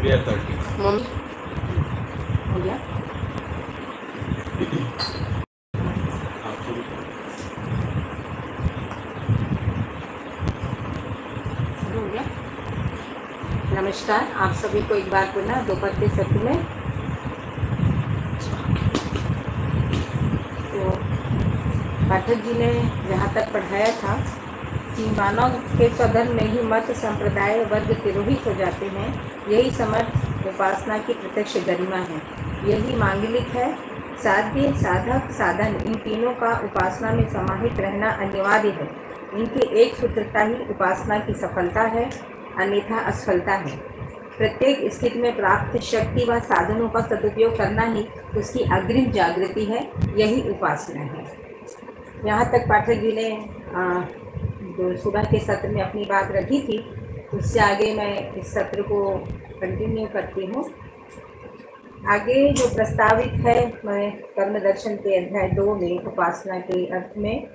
गया 30। मम्मी हो गया? हो गया। नमस्कार, आप सभी को एक बार पुनः दोपहर के सत्र में। तो पाठक जी ने जहाँ तक पढ़ाया था कि मानव के स्वधर्म में ही मत संप्रदाय वर्ग तिरोहित हो जाते हैं, यही समर्थ उपासना की प्रत्यक्ष गरिमा है। यही मांगलिक है। साध्य, साधक, साधन, इन तीनों का उपासना में समाहित रहना अनिवार्य है। इनकी एक सूत्रता ही उपासना की सफलता है, अन्यथा असफलता है। प्रत्येक स्थिति में प्राप्त शक्ति व साधनों का सदुपयोग करना ही उसकी अग्रिम जागृति है, यही उपासना है। यहाँ तक पाठक जी ने जो सुबह के सत्र में अपनी बात रखी थी, उससे आगे मैं इस सत्र को कंटिन्यू करती हूँ। आगे जो प्रस्तावित है मैं कर्म दर्शन के अध्याय 2 में उपासना के अर्थ में,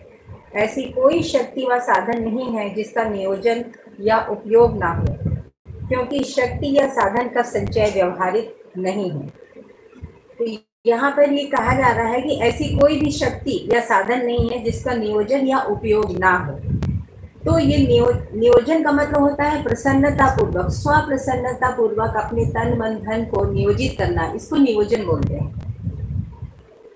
ऐसी कोई शक्ति व साधन नहीं है जिसका नियोजन या उपयोग ना हो, क्योंकि शक्ति या साधन का संचय व्यवहारिक नहीं है। तो यहाँ पर ये कहा जा रहा है कि ऐसी कोई भी शक्ति या साधन नहीं है जिसका नियोजन या उपयोग ना हो। तो ये नियोजन का मतलब होता है प्रसन्नता पूर्वक, स्व प्रसन्नता पूर्वक अपने तन मन धन को नियोजित करना, इसको नियोजन बोलते हैं।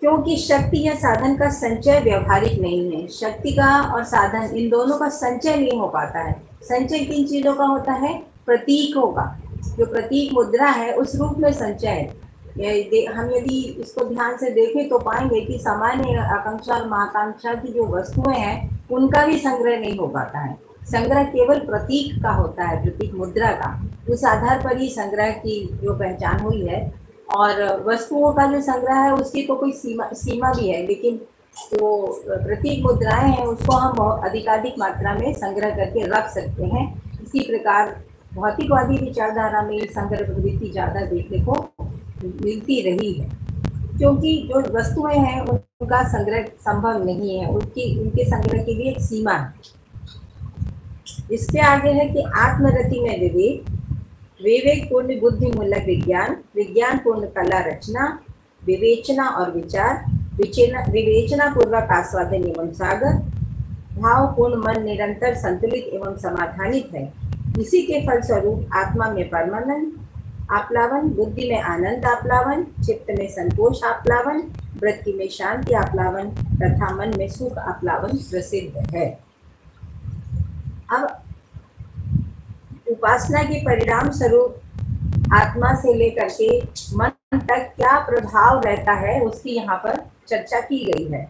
क्योंकि शक्ति या साधन का संचय व्यवहारिक नहीं है। शक्ति का और साधन, इन दोनों का संचय नहीं हो पाता है। संचय किन चीज़ों का होता है? प्रतीकों का। जो प्रतीक मुद्रा है उस रूप में संचय है। हम यदि इसको ध्यान से देखें तो पाएंगे कि सामान्य आकांक्षा और महाकांक्षा की जो वस्तुएं हैं उनका भी संग्रह नहीं हो पाता है। संग्रह केवल प्रतीक का होता है, प्रतीक मुद्रा का। उस आधार पर ही संग्रह की जो पहचान हुई है। और वस्तुओं का जो संग्रह है उसकी तो कोई सीमा भी है, लेकिन जो प्रतीक मुद्राएं हैं उसको हम अधिकाधिक मात्रा में संग्रह करके रख सकते हैं। इसी प्रकार भौतिकवादी विचारधारा में संग्रह प्रवृत्ति ज़्यादा देखने को मिलती रही है, क्योंकि जो वस्तुएं हैं उनका संग्रह संभव नहीं है, उनके संग्रह की भी एक सीमा है। इसके आगे है कि आत्मरति में विवेक, विवेक पूर्ण बुद्धि मूलक विज्ञान, विज्ञान पूर्ण कला रचना, विवेचना और विचार, विवेचना पूर्वक आस्वादन एवं सागर, भाव पूर्ण मन निरंतर संतुलित एवं समाधानित है। इसी के फलस्वरूप आत्मा में परमानंद आप्लावन, बुद्धि में आनंद आप्लावन, चित्त में संतोष आप्लावन, वृत्ति में शांति आप्लावन तथा मन में सुख आप्लावन प्रसिद्ध है। अब उपासना के परिणाम स्वरूप आत्मा से लेकर के मन तक क्या प्रभाव रहता है उसकी यहाँ पर चर्चा की गई है।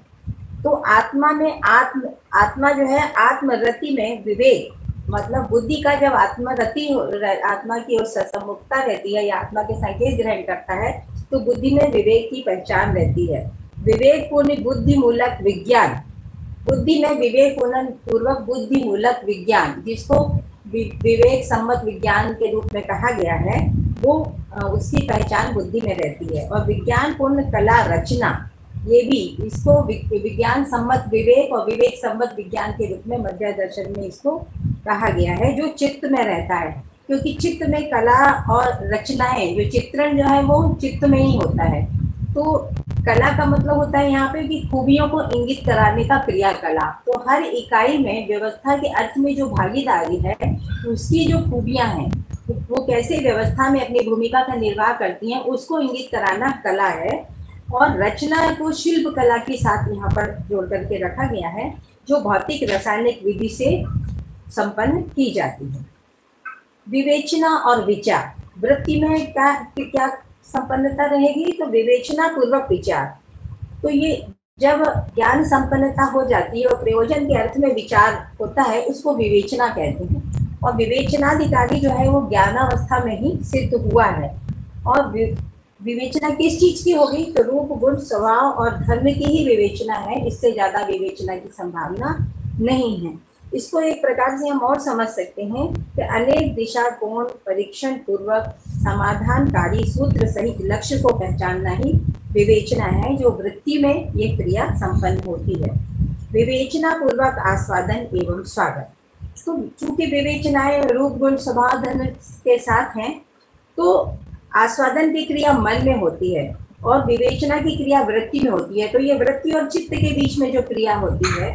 तो आत्मा में आत्मा जो है आत्मरति में विवेक, मतलब बुद्धि का जब आत्मरति आत्मा की ओर सम्मुखता रहती है या आत्मा के संकेत ग्रहण करता है तो बुद्धि में विवेक की पहचान रहती है। विवेक पूर्ण बुद्धि मूलक विज्ञान, बुद्धि में विवेक पूर्वक बुद्धि मूलक विज्ञान, जिसको विवेक सम्मत विज्ञान के रूप में कहा गया है, वो उसकी पहचान बुद्धि में रहती है। और विज्ञान पूर्ण कला रचना, ये भी इसको विज्ञान सम्मत विवेक और विवेक सम्मत विज्ञान के रूप में मध्य दर्शन में इसको कहा गया है, जो चित्त में रहता है। क्योंकि चित्त में कला और रचनाएं, जो चित्रण जो है वो चित्त में ही होता है। तो कला का मतलब होता है यहाँ पे कि खूबियों को इंगित कराने का क्रिया कला। तो हर इकाई में व्यवस्था के अर्थ में जो भागीदारी है उसकी जो खूबियाँ हैं वो कैसे व्यवस्था में अपनी भूमिका का निर्वाह करती हैं उसको इंगित कराना कला है। और रचना को शिल्प कला के साथ यहाँ पर जोड़ करके रखा गया है, जो भौतिक रासायनिक विधि से संपन्न की जाती है। विवेचना और विचार, वृत्ति में क्या संपन्नता रहेगी? तो विवेचना पूर्वक विचार। तो ये जब ज्ञान संपन्नता हो जाती है और प्रयोजन के अर्थ में विचार होता है उसको विवेचना कहते हैं। और विवेचनाधिकारी जो है वो ज्ञानावस्था में ही सिद्ध हुआ है। और विवेचना किस चीज की होगी? तो रूप गुण स्वभाव और धर्म की ही विवेचना है, इससे ज्यादा विवेचना की संभावना नहीं है। इसको एक प्रकार से हम और समझ सकते हैं कि अनेक दिशा कोण परीक्षण पूर्वक समाधानकारी सूत्र सहित लक्ष्य को पहचानना ही विवेचना है, जो वृत्ति में ये क्रिया संपन्न होती है। विवेचना पूर्वक आस्वादन एवं स्वागत। तो चूंकि विवेचनाएं रूप गुण स्वभाव धर्म के साथ हैं, तो आस्वादन की क्रिया मन में होती है और विवेचना की क्रिया वृत्ति में होती है। तो ये वृत्ति और चित्त के बीच में जो क्रिया होती है,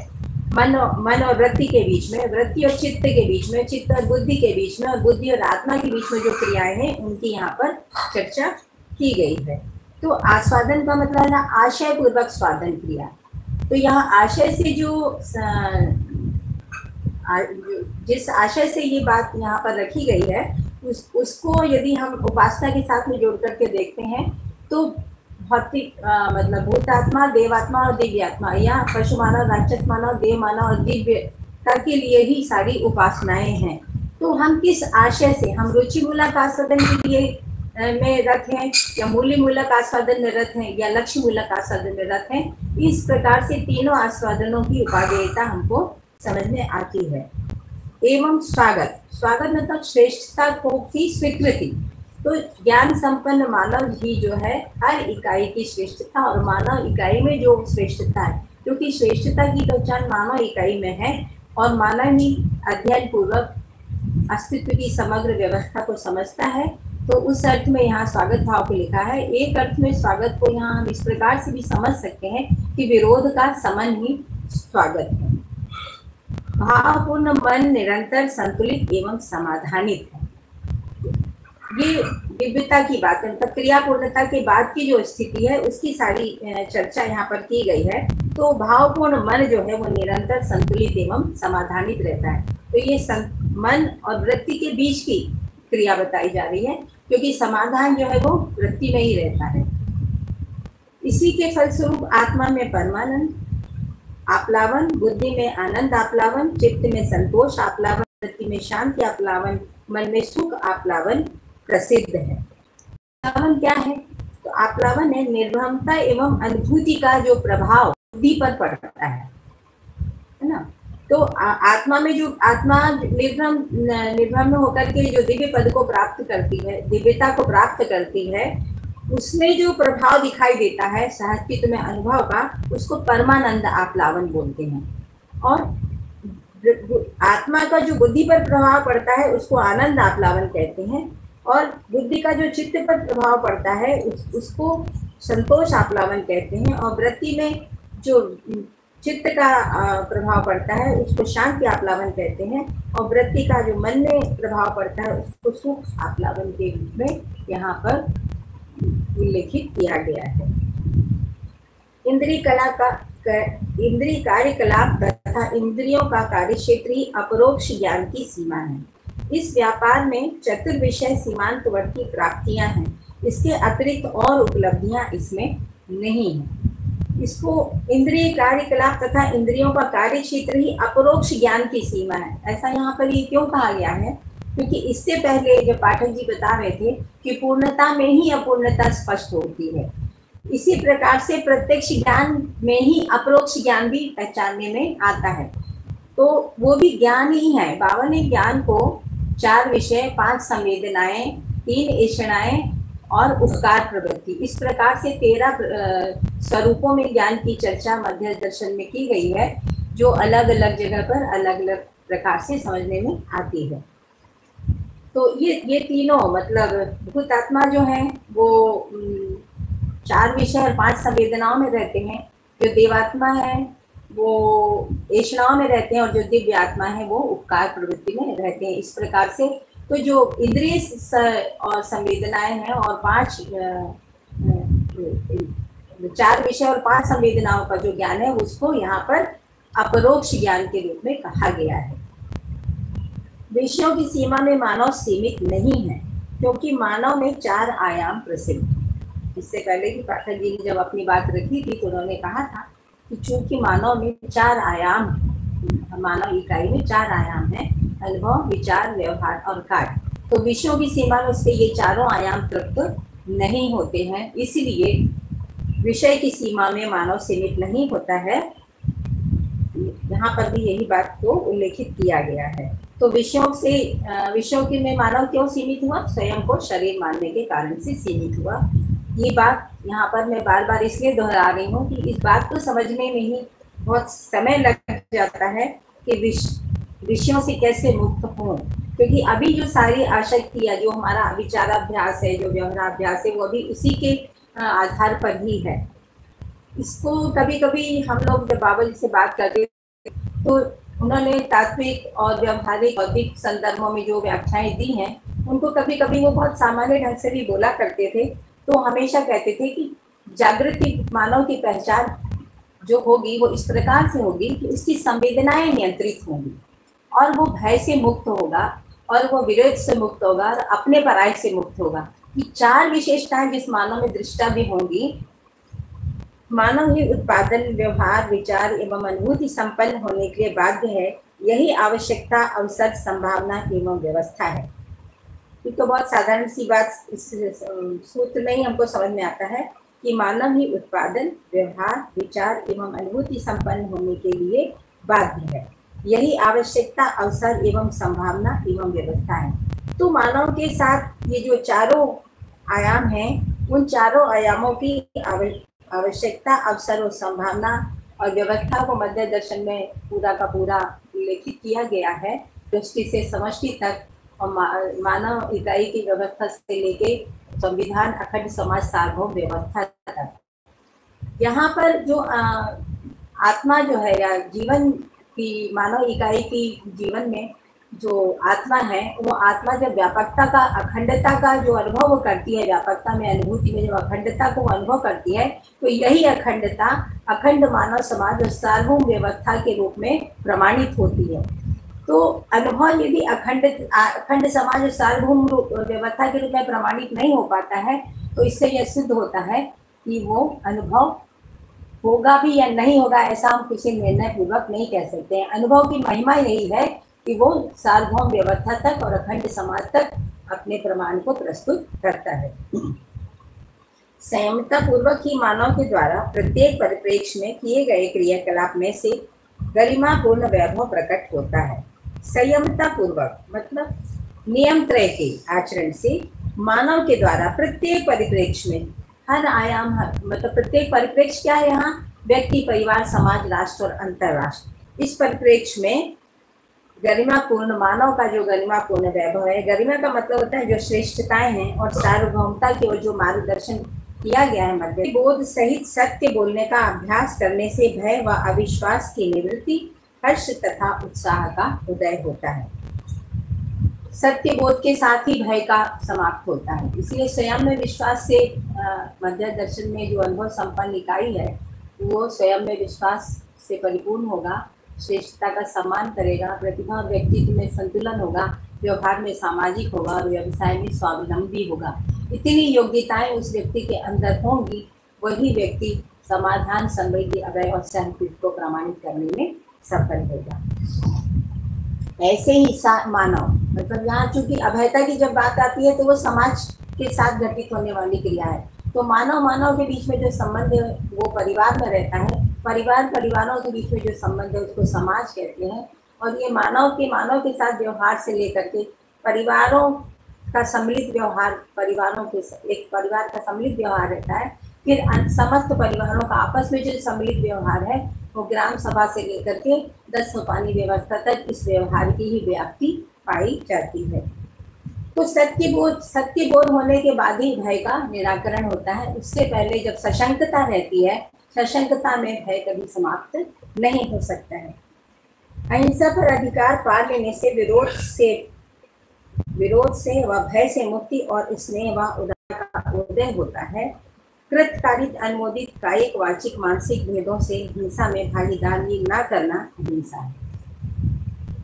मन और वृत्ति के बीच में, वृत्ति और चित्त के बीच में, चित्त और बुद्धि के बीच में, और बुद्धि और आत्मा के बीच में जो क्रियाएं हैं उनकी यहाँ पर चर्चा की गई है। तो आस्वादन का मतलब है आशय पूर्वक स्वादन क्रिया। तो यहाँ आशय से जिस आशय से ये बात यहाँ पर रखी गई है उसको यदि हम उपासना के साथ में जोड़ करके देखते हैं तो भौतिक मतलब भूतात्मा, देवात्मा और दिव्यात्मा, या पशु मानव, राक्षस मानव, देव मानव और दिव्यता के लिए ही सारी उपासनाएं हैं। तो हम किस आशय से, हम रुचि मूलक आस्वादन के लिए में रत हैं, या मूल्य मूलक आस्वादन में रत हैं, या लक्ष्य मूलक आस्वादन में रत हैं, इस प्रकार से तीनों आस्वादनों की उपादेयता हमको समझ में आती है। एवं स्वागत, स्वागत मतलब श्रेष्ठता को की स्वीकृति। तो ज्ञान संपन्न मानव ही जो है हर इकाई की श्रेष्ठता, और मानव इकाई में जो श्रेष्ठता है, क्योंकि श्रेष्ठता की पहचान मानव इकाई में है, और मानव ही अध्ययन पूर्वक अस्तित्व की समग्र व्यवस्था को समझता है। तो उस अर्थ में यहाँ स्वागत भाव को लिखा है। एक अर्थ में स्वागत को यहाँ हम इस प्रकार से भी समझ सकते हैं कि विरोध का समन ही स्वागत है। भावपूर्ण मन निरंतर संतुलित एवं समाधानित है। ये दिव्यता की बात है, मतलब क्रिया पूर्णता के बाद की जो स्थिति है उसकी सारी चर्चा यहाँ पर की गई है। तो भावपूर्ण मन जो है वो निरंतर संतुलित एवं समाधानित रहता है। तो ये मन और वृत्ति के बीच की क्रिया बताई जा रही है, क्योंकि समाधान जो है वो वृत्ति में ही रहता है। इसी के फलस्वरूप आत्मा में परमानंद आप्लावन, बुद्धि में आनंद आप्लावन, चित्त में संतोष आप्लावन, वृत्ति में शांति आप्लावन, मन में सुख आप्लावन प्रसिद्ध है। आप्लावन क्या है? तो आप्लावन है निर्भरता एवं अनुभूति का जो प्रभाव बुद्धि पर पड़ता है ना। तो आत्मा में जो आत्मा निर्भ्रम होकर के जो दिव्य पद को प्राप्त करती है, दिव्यता को प्राप्त करती है, उसमें जो प्रभाव दिखाई देता है सहस्तित्व में अनुभव का, उसको परमानंद आप्लावन बोलते हैं। और आत्मा का जो बुद्धि पर प्रभाव पड़ता है उसको आनंद आप्लावन कहते हैं, और बुद्धि का जो चित्त पर प्रभाव पड़ता है उसको संतोष आप्लावन कहते हैं, और वृत्ति में जो चित्त का प्रभाव पड़ता है उसको शांति आप्लावन कहते हैं, और वृत्ति का जो मन में प्रभाव पड़ता है उसको सुख आप्लावन के रूप में यहाँ पर उल्लेखित किया गया है। इंद्रिय कार्यकलाप तथा इंद्रियों का कार्यक्षेत्र ही अपरोक्ष ज्ञान की सीमा है। इस व्यापार में चतुर्विषय सीमांतवर्ती प्राप्तियां हैं, इसके अतिरिक्त और उपलब्धियां इसमें नहीं है। इसको इंद्रिय कार्यकलाप तथा इंद्रियों का कार्यक्षेत्र ही अपरोक्ष ज्ञान की सीमा है। ऐसा यहाँ पर ये क्यों कहा गया है? क्योंकि इससे पहले जो पाठक जी बता रहे थे कि पूर्णता में ही अपूर्णता स्पष्ट होती है, इसी प्रकार से प्रत्यक्ष ज्ञान में ही अपरोक्ष ज्ञान भी पहचानने में आता है। तो वो भी ज्ञान ही है। बाबा ने ज्ञान को 4 विषय, 5 संवेदनाएं, 3 इषणाएं और उपकार प्रवृत्ति, इस प्रकार से 13 स्वरूपों में ज्ञान की चर्चा मध्य दर्शन में की गई है, जो अलग अलग जगह पर अलग अलग प्रकार से समझने में आती है। तो ये तीनों मतलब भूतात्मा जो है वो 4 विषय और 5 संवेदनाओं में रहते हैं, जो देवात्मा है वो ऐषणाओं में रहते हैं, और जो दिव्य आत्मा है वो उपकार प्रवृत्ति में रहते हैं। इस प्रकार से तो जो इंद्रिय और संवेदनाएं हैं और 4 विषय और 5 संवेदनाओं का जो ज्ञान है उसको यहाँ पर अपरोक्ष ज्ञान के रूप में कहा गया है। विषयों की सीमा में मानव सीमित नहीं है, क्योंकि मानव में 4 आयाम प्रसिद्ध। इससे पहले की पाठक जी ने जब अपनी बात रखी थी तो उन्होंने कहा था कि चूंकि मानव में 4 आयाम, मानव इकाई में 4 आयाम है, अनुभव, विचार, व्यवहार और कार्य, तो विषयों की सीमा में उसके ये चारों आयाम तृप्त नहीं होते हैं, इसलिए विषय की सीमा में मानव सीमित नहीं होता है। यहाँ पर भी यही बात को उल्लेखित किया गया है। तो विषयों के में मानव क्यों सीमित हुआ? स्वयं को शरीर मानने के कारण से सीमित हुआ। ये बात यहाँ पर मैं बार बार इसलिए दोहरा रही हूँ कि इस बात को समझने में ही बहुत समय लग जाता है कि विषयों से कैसे मुक्त हों। क्योंकि अभी जो सारी आसक्ति है, जो हमारा विचाराभ्यास है, जो व्यवहाराभ्यास है, वो अभी उसी के आधार पर ही है। इसको कभी कभी हम लोग जब बाबा जी से बात करते तो उन्होंने तात्विक और व्यवहारिक बौद्धिक संदर्भों में जो व्याख्याएं दी हैं, उनको कभी कभी वो बहुत सामान्य ढंग से भी बोला करते थे। तो हमेशा कहते थे कि जागृति मानव की पहचान जो होगी वो इस प्रकार से होगी कि उसकी संवेदनाएं नियंत्रित होंगी और वो भय से मुक्त होगा और वो विरोध से मुक्त होगा और अपने पराय से मुक्त होगा। ये 4 विशेषताएं जिस मानव में दृष्टा भी होंगी, मानव ही उत्पादन, व्यवहार, विचार एवं अनुभूति संपन्न होने के लिए बाध्य है। यही आवश्यकता, अवसर, संभावना एवं व्यवस्था है। ये तो बहुत साधारण सी बात इस सूत्र में ही हमको समझ में आता है कि मानव ही उत्पादन, व्यवहार, विचार एवं अनुभूति संपन्न होने के लिए बाध्य है। यही आवश्यकता, अवसर एवं संभावना एवं व्यवस्था है। तो मानव के साथ ये जो चारों आयाम हैं, उन चारों आयामों की आवश्यकता, अवसर और संभावना और व्यवस्था को मध्य दर्शन में पूरा का पूरा उल्लेखित किया गया है, दृष्टि से समष्टि तक और मानव इकाई की व्यवस्था से लेके संविधान, अखंड समाज, सार्वभौम व्यवस्था तक। यहाँ पर जो आत्मा जो है या जीवन की, मानव इकाई की जीवन में जो आत्मा है, वो आत्मा जब व्यापकता का, अखंडता का जो अनुभव वो करती है, व्यापकता में, अनुभूति में जब अखंडता को अनुभव करती है, तो यही अखंडता अखंड मानव समाज और सार्वभौम व्यवस्था के रूप में प्रमाणित होती है। तो अनुभव यदि अखंड समाज और सार्वभौम व्यवस्था के रूप में प्रमाणित नहीं हो पाता है, तो इससे यह सिद्ध होता है कि वो अनुभव होगा भी या नहीं होगा, ऐसा हम किसी निर्णय पूर्वक नहीं कह सकते हैं। अनुभव की महिमा यही है कि वो सार्वभौम व्यवस्था तक और अखंड समाज तक अपने प्रमाण को प्रस्तुत करता है। संयमता पूर्वक ही मानव के द्वारा प्रत्येक परिप्रेक्ष्य में किए गए क्रियाकलाप में से गरिमापूर्ण वैभव प्रकट होता है। संयमता पूर्वक मतलब नियम त्रय के आचरण से मानव के द्वारा प्रत्येक परिप्रेक्ष्य में, हर आयाम, मतलब प्रत्येक परिप्रेक्ष्य क्या है यहाँ, व्यक्ति, परिवार, समाज, राष्ट्र और अंतरराष्ट्र, इस परिप्रेक्ष्य में गरिमापूर्ण, मानव का जो गरिमापूर्ण वैभव है, गरिमा का मतलब होता है जो श्रेष्ठताएं हैं और सार्वभौमता की ओर जो मार्गदर्शन किया गया है, मध्य बोध सहित सत्य बोलने का अभ्यास करने से भय व अविश्वास की निवृत्ति, हर्ष तथा उत्साह का उदय होता है। सत्य बोध के साथ ही भय का समाप्त होता है। इसलिए स्वयं में विश्वास से मध्य दर्शन में जो अनुभव संपन्न इकाई है, वो स्वयं में विश्वास से परिपूर्ण होगा, श्रेष्ठता का सम्मान करेगा, प्रतिभा और व्यक्तित्व में संतुलन होगा, व्यवहार में सामाजिक होगा और व्यवसाय में स्वावलंबी होगा। इतनी योग्यताएं उस व्यक्ति के अंदर होंगी, वही व्यक्ति समाधान, समृद्धि, अभय और सहकृत को प्रमाणित करने में सफल होगा। ऐसे ही मानव, मतलब यहाँ चूंकि अभयता की जब बात आती है तो वो समाज के साथ घटित होने वाली क्रिया है। तो मानव के बीच में जो संबंध है वो परिवार में रहता है, परिवारों के बीच में जो संबंध है उसको समाज कहते हैं। और ये मानव के साथ व्यवहार से लेकर के परिवारों का सम्मिलित व्यवहार, एक परिवार का सम्मिलित व्यवहार रहता है। फिर समस्त परिवारों का आपस में जो सम्मिलित व्यवहार है वो ग्राम सभा से लेकर के 10 सोपानी व्यवस्था तक इस व्यवहार की ही व्याप्ति पाई जाती है। तो सत्य बोध होने के बाद ही भय का निराकरण होता है। उससे पहले जब सशंकता रहती है, सशंकता में भय कभी समाप्त नहीं हो सकता है। अहिंसा पर अधिकार पा लेने से विरोध से व भय से मुक्ति और स्नेह व उदारता का उदय होता है। कृतकारित, अनुमोदित कायिक, वाचिक, मानसिक भेदों से हिंसा में भागीदारी न करना अहिंसा है।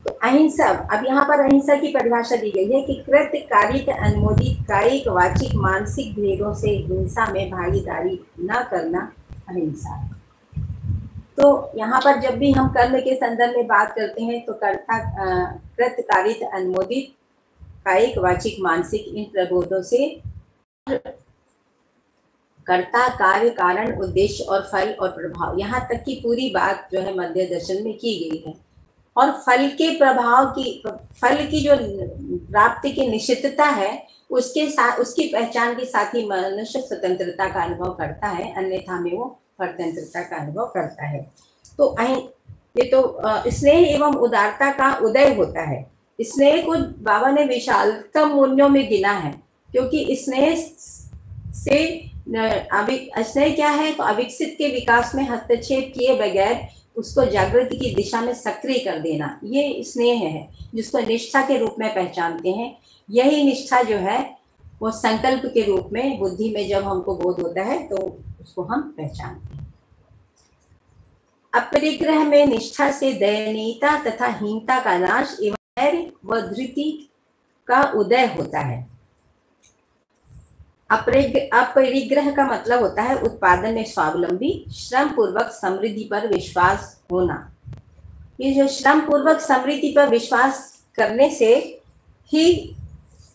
तो अहिंसा, अब यहाँ पर अहिंसा की परिभाषा दी गई है कि कृतकारित, अनुमोदित कायिक, वाचिक, मानसिक भेदों से हिंसा में भागीदारी न करना अहिंसा है। तो यहाँ पर जब भी हम कर्म के संदर्भ में बात करते हैं तो कृतकारित, अनुमोदित कायिक, वाचिक, मानसिक, इन प्रबोधों से कर्ता, कार्य, कारण, उद्देश्य और फल और प्रभाव, यहाँ तक की पूरी बात जो है मध्य दर्शन में की गई है। और फल के प्रभाव की, फल की जो प्राप्ति की निश्चितता है उसके साथ, उसकी पहचान के साथ ही मनुष्य स्वतंत्रता का अनुभव करता है, अन्यथा में वो परतंत्रता का अनुभव करता है। तो ये तो स्नेह एवं उदारता का उदय होता है। स्नेह को बाबा ने विशालतम मूल्यों में गिना है, क्योंकि स्नेह से स्नेह क्या है, तो अविकसित के विकास में हस्तक्षेप किए बगैर उसको जागृति की दिशा में सक्रिय कर देना, ये स्नेह है जिसको निष्ठा के रूप में पहचानते हैं। यही निष्ठा जो है वो संकल्प के रूप में बुद्धि में जब हमको बोध होता है तो उसको हम पहचानते हैं। अपरिग्रह में निष्ठा से दयनीयता तथा हीनता का नाश एवं धैर्य व धृति का उदय होता है। अपरिग्रह का मतलब होता है उत्पादन में स्वावलंबी, श्रम पूर्वक समृद्धि पर विश्वास होना। ये जो श्रम पूर्वक समृद्धि पर विश्वास करने से ही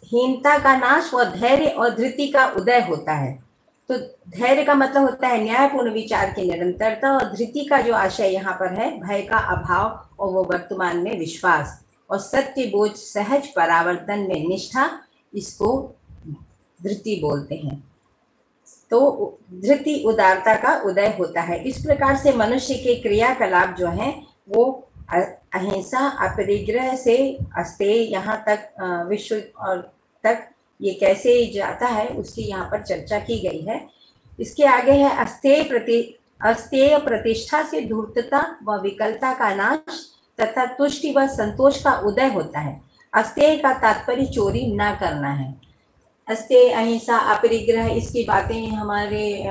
हीनता का नाश व धैर्य और धृति का उदय होता है। तो धैर्य का मतलब होता है न्यायपूर्ण विचार की निरंतरता, और धृति का जो आशय यहाँ पर है भय का अभाव और वो वर्तमान में विश्वास, और सत्य बोझ सहज परावर्तन में निष्ठा, इसको धृति बोलते हैं। तो धृति उदारता का उदय होता है। इस प्रकार से मनुष्य के क्रियाकलाप जो हैं वो अहिंसा, अपरिग्रह से अस्तेय यहाँ तक विश्व और तक ये कैसे जाता है उसकी यहाँ पर चर्चा की गई है। इसके आगे है अस्तेय प्रतिष्ठा से धूर्तता व विकलता का नाश तथा तुष्टि व संतोष का उदय होता है। अस्तेय का तात्पर्य चोरी न करना है। अस्तेय, अहिंसा, अपरिग्रह, इसकी बातें हमारे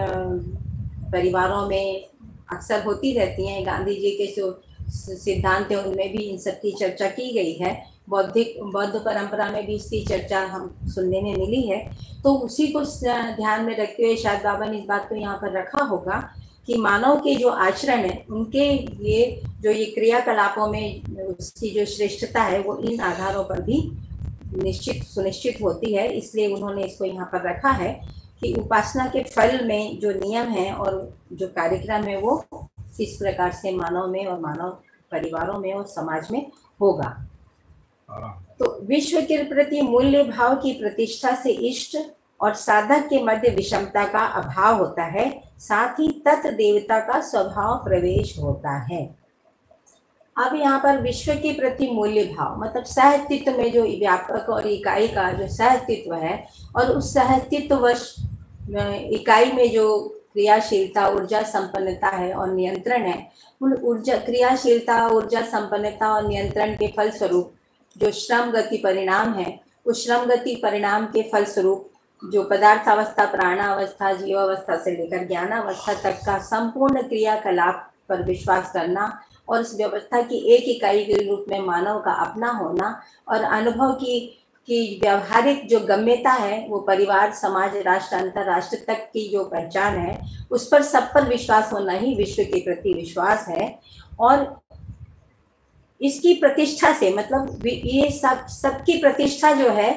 परिवारों में अक्सर होती रहती हैं। गांधी जी के जो सिद्धांत है उनमें भी इन सब की चर्चा की गई है। बौद्ध परंपरा में भी इसकी चर्चा हम सुनने में मिली है। तो उसी को ध्यान में रखते हुए शायद बाबा ने इस बात को यहाँ पर रखा होगा कि मानव के जो आचरण है उनके लिए जो ये क्रियाकलापों में उसकी जो श्रेष्ठता है वो इन आधारों पर भी सुनिश्चित होती है। इसलिए उन्होंने इसको यहाँ पर रखा है कि उपासना के फल में जो नियम है और जो कार्यक्रम है वो किस प्रकार से मानव में और मानव परिवारों में और समाज में होगा। तो विश्व के प्रति मूल्य भाव की प्रतिष्ठा से इष्ट और साधक के मध्य विषमता का अभाव होता है, साथ ही तत् देवता का स्वभाव प्रवेश होता है। अब यहाँ पर विश्व के प्रति मूल्य भाव मतलब सहअस्तित्व में जो व्यापक और इकाई का जो सहअस्तित्व है, और उस सहअस्तित्ववश इकाई में जो क्रियाशीलता, ऊर्जा संपन्नता है और नियंत्रण है, उन क्रियाशीलता, ऊर्जा संपन्नता और नियंत्रण के फलस्वरूप जो श्रम गति परिणाम है, उस श्रम गति परिणाम के फलस्वरूप जो पदार्थावस्था, प्राणावस्था, जीवावस्था से लेकर ज्ञानावस्था तक का संपूर्ण क्रियाकलाप पर विश्वास करना और उस व्यवस्था की एक इकाई के रूप में मानव का अपना होना और अनुभव की व्यवहारिक जो गम्यता है वो परिवार, समाज, राष्ट्र, अंतरराष्ट्र तक की जो पहचान है उस पर सब पर विश्वास होना ही विश्व के प्रति विश्वास है। और इसकी प्रतिष्ठा से मतलब ये सबकी प्रतिष्ठा जो है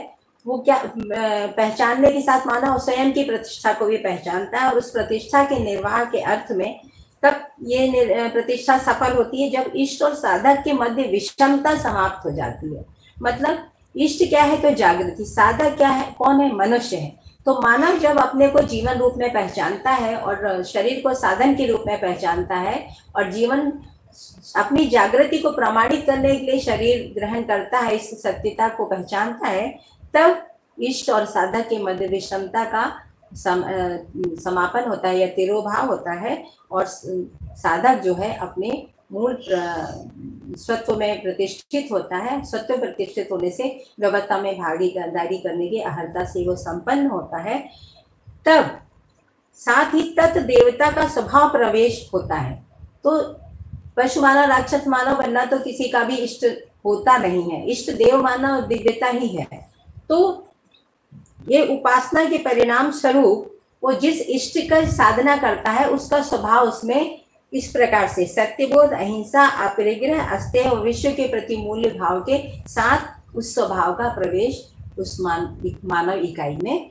वो क्या पहचानने के साथ मानव स्वयं की प्रतिष्ठा को भी पहचानता है, और उस प्रतिष्ठा के निर्वाह के अर्थ में तब ये प्रतिष्ठा सफल होती है जब इष्ट और साधक के मध्य विषमता समाप्त हो जाती है। मतलब इष्ट क्या है तो जागृति, साधक क्या है, कौन है, मनुष्य है। तो मानव जब अपने को जीवन रूप में पहचानता है और शरीर को साधन के रूप में पहचानता है और जीवन अपनी जागृति को प्रमाणित करने के लिए शरीर ग्रहण करता है, इस सत्यता को पहचानता है, तब इष्ट और साधक के मध्य विषमता का समापन होता है या तिरोभाव होता है, और साधक जो है अपने मूल स्वत्व में प्रतिष्ठित होता है। स्वत्व प्रतिष्ठित होने से व्यवस्था में भागीदारी करने की अर्हता से वो संपन्न होता है। तब साथ ही तत् देवता का स्वभाव प्रवेश होता है। तो पशु मानव, राक्षस मानव बनना तो किसी का भी इष्ट होता नहीं है, इष्ट देव मानव दिव्यता ही है। तो ये उपासना के परिणाम स्वरूप वो जिस इष्ट का साधना करता है उसका स्वभाव उसमें इस प्रकार से सत्यबोध, अहिंसा, अपरिग्रह, अस्तेय और विश्व के प्रति मूल्य भाव के साथ उस स्वभाव का प्रवेश उस मानव इकाई में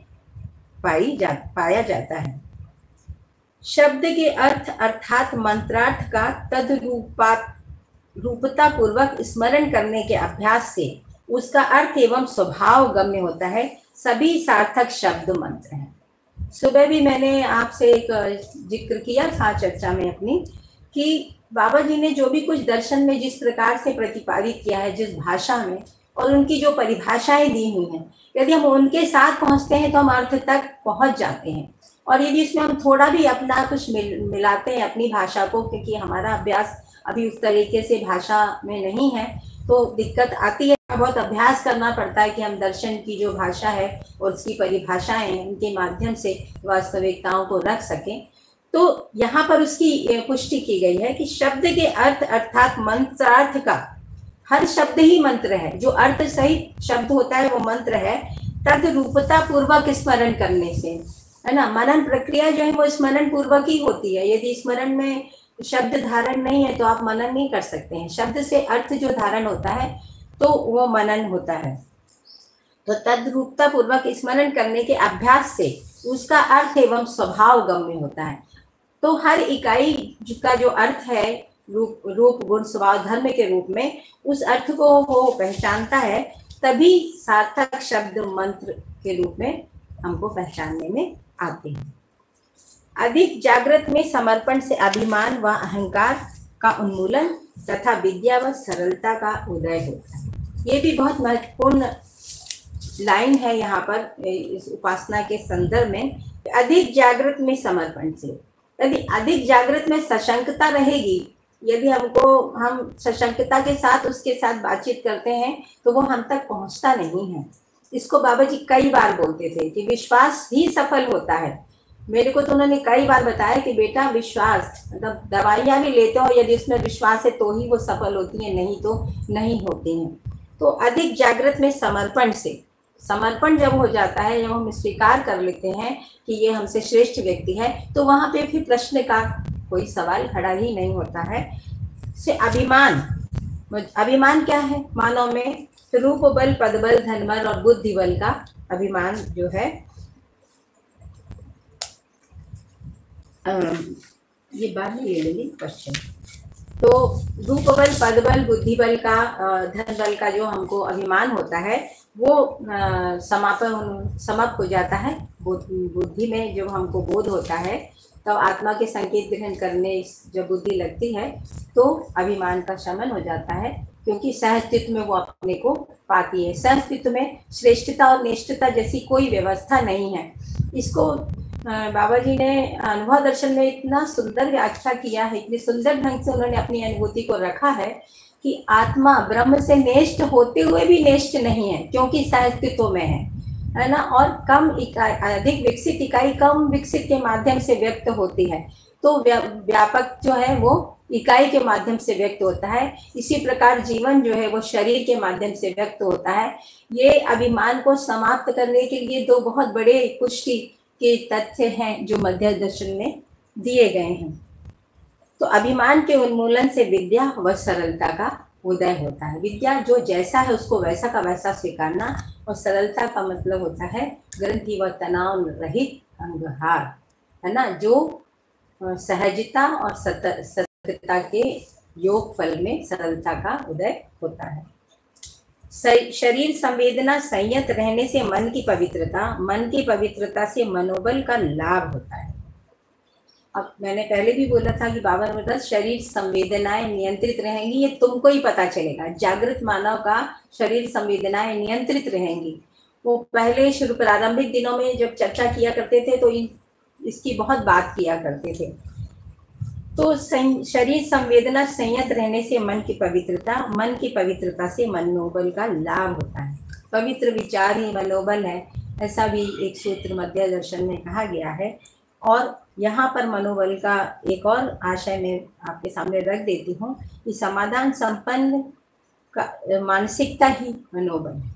पाया जाता है। शब्द के अर्थ अर्थात मंत्रार्थ का रूपता पूर्वक स्मरण करने के अभ्यास से उसका अर्थ एवं स्वभाव गम्य होता है। सभी सार्थक शब्द मंत्र हैं। सुबह भी मैंने आपसे एक जिक्र किया था चर्चा में अपनी कि बाबा जी ने जो भी कुछ दर्शन में जिस प्रकार से प्रतिपादित किया है, जिस भाषा में, और उनकी जो परिभाषाएं दी हुई हैं, यदि हम उनके साथ पहुंचते हैं तो हम अर्थ तक पहुंच जाते हैं। और यदि इसमें हम थोड़ा भी अपना कुछ मिलाते हैं अपनी भाषा को, क्योंकि हमारा अभ्यास अभी उस तरीके से भाषा में नहीं है, तो दिक्कत आती है। बहुत अभ्यास करना पड़ता है कि हम दर्शन की जो भाषा है और उसकी परिभाषाएं हैं उनके माध्यम से वास्तविकताओं को रख सकें। तो यहाँ पर उसकी पुष्टि की गई है कि शब्द के अर्थ अर्थात मंत्रार्थ का, हर शब्द ही मंत्र है, जो अर्थ सहित शब्द होता है वो मंत्र है। तद रूपता पूर्वक स्मरण करने से, है ना, मनन प्रक्रिया जो है वो स्मरण पूर्वक ही होती है। यदि स्मरण में शब्द धारण नहीं है तो आप मनन नहीं कर सकते हैं। शब्द से अर्थ जो धारण होता है तो वो मनन होता है। तो तद्रूपता पूर्वक स्मरण करने के अभ्यास से उसका अर्थ एवं स्वभाव गम्य होता है। तो हर इकाई का जो अर्थ है रूप गुण स्वभाव धर्म के रूप में, उस अर्थ को वो पहचानता है, तभी सार्थक शब्द मंत्र के रूप में हमको पहचानने में आते हैं। अधिक जागृत में समर्पण से अभिमान व अहंकार का उन्मूलन तथा विद्या व सरलता का उदय होता है। ये भी बहुत महत्वपूर्ण लाइन है यहाँ पर इस उपासना के संदर्भ में। अधिक जागृत में समर्पण से, यदि अधिक जागृत में सशंकता रहेगी, यदि हम सशंकता के साथ उसके साथ बातचीत करते हैं तो वो हम तक पहुँचता नहीं है। इसको बाबा जी कई बार बोलते थे कि विश्वास ही सफल होता है। मेरे को तो उन्होंने कई बार बताया कि बेटा विश्वास, मतलब दवाइयाँ भी लेते हो, यदि उसमें विश्वास है तो ही वो सफल होती है, नहीं तो नहीं होती हैं। तो अधिक जागृत में समर्पण से, समर्पण जब हो जाता है, जब हम स्वीकार कर लेते हैं कि ये हमसे श्रेष्ठ व्यक्ति है, तो वहाँ पे फिर प्रश्न का कोई सवाल खड़ा ही नहीं होता है। से अभिमान क्या है मानव में? रूप बल, पद बल, धन बल और बुद्धि बल का अभिमान जो है, ये बाद में ले लेंगे क्वेश्चन। तो रूप बल, पद बल, बुद्धि बल का, धन बल का जो हमको अभिमान होता है वो समाप्त हो जाता है बुद्धि में। जब हमको बोध होता है तब आत्मा के संकेत ग्रहण करने जब बुद्धि लगती है तो अभिमान का शमन हो जाता है, क्योंकि सहअस्तित्व में वो अपने को पाती है। सहअस्तित्व में श्रेष्ठता और निष्ठता जैसी कोई व्यवस्था नहीं है। इसको बाबा जी ने अनुभव दर्शन में इतना सुंदर व्याख्या किया है, इतने सुंदर ढंग से उन्होंने अपनी अनुभूति को रखा है कि आत्मा ब्रह्म से नेष्ट होते हुए भी नेष्ट नहीं है, क्योंकि सहअस्तित्व में है ना। और कम इकाई, अधिक विकसित इकाई कम विकसित के माध्यम से व्यक्त होती है, तो व्यापक जो है वो इकाई के माध्यम से व्यक्त होता है। इसी प्रकार जीवन जो है वो शरीर के माध्यम से व्यक्त होता है। ये अभिमान को समाप्त करने के लिए दो बहुत बड़े पुष्टि के तथ्य हैं जो मध्य दर्शन में दिए गए हैं। तो अभिमान के उन्मूलन से विद्या व सरलता का उदय होता है। विद्या जो जैसा है उसको वैसा का वैसा स्वीकारना, और सरलता का मतलब होता है ग्रंथि व तनाव रहित अंगहार, है ना, जो सहजता और सत्यता के योग फल में सरलता का उदय होता है। शरीर संवेदना संयत रहने से मन की पवित्रता से मनोबल का लाभ होता है। अब मैंने पहले भी बोला था कि बाबा ने बताया शरीर संवेदनाएं नियंत्रित रहेंगी, ये तुमको ही पता चलेगा। जागृत मानव का शरीर संवेदनाएं नियंत्रित रहेंगी। वो पहले शुरू प्रारंभिक दिनों में जब चर्चा किया करते थे तो इसकी बहुत बात किया करते थे। तो शरीर संवेदना संयत रहने से मन की पवित्रता से मनोबल का लाभ होता है। पवित्र विचार ही मनोबल है, ऐसा भी एक सूत्र मध्य दर्शन में कहा गया है। और यहाँ पर मनोबल का एक और आशय मैं आपके सामने रख देती हूँ कि समाधान संपन्न का मानसिकता ही मनोबल है।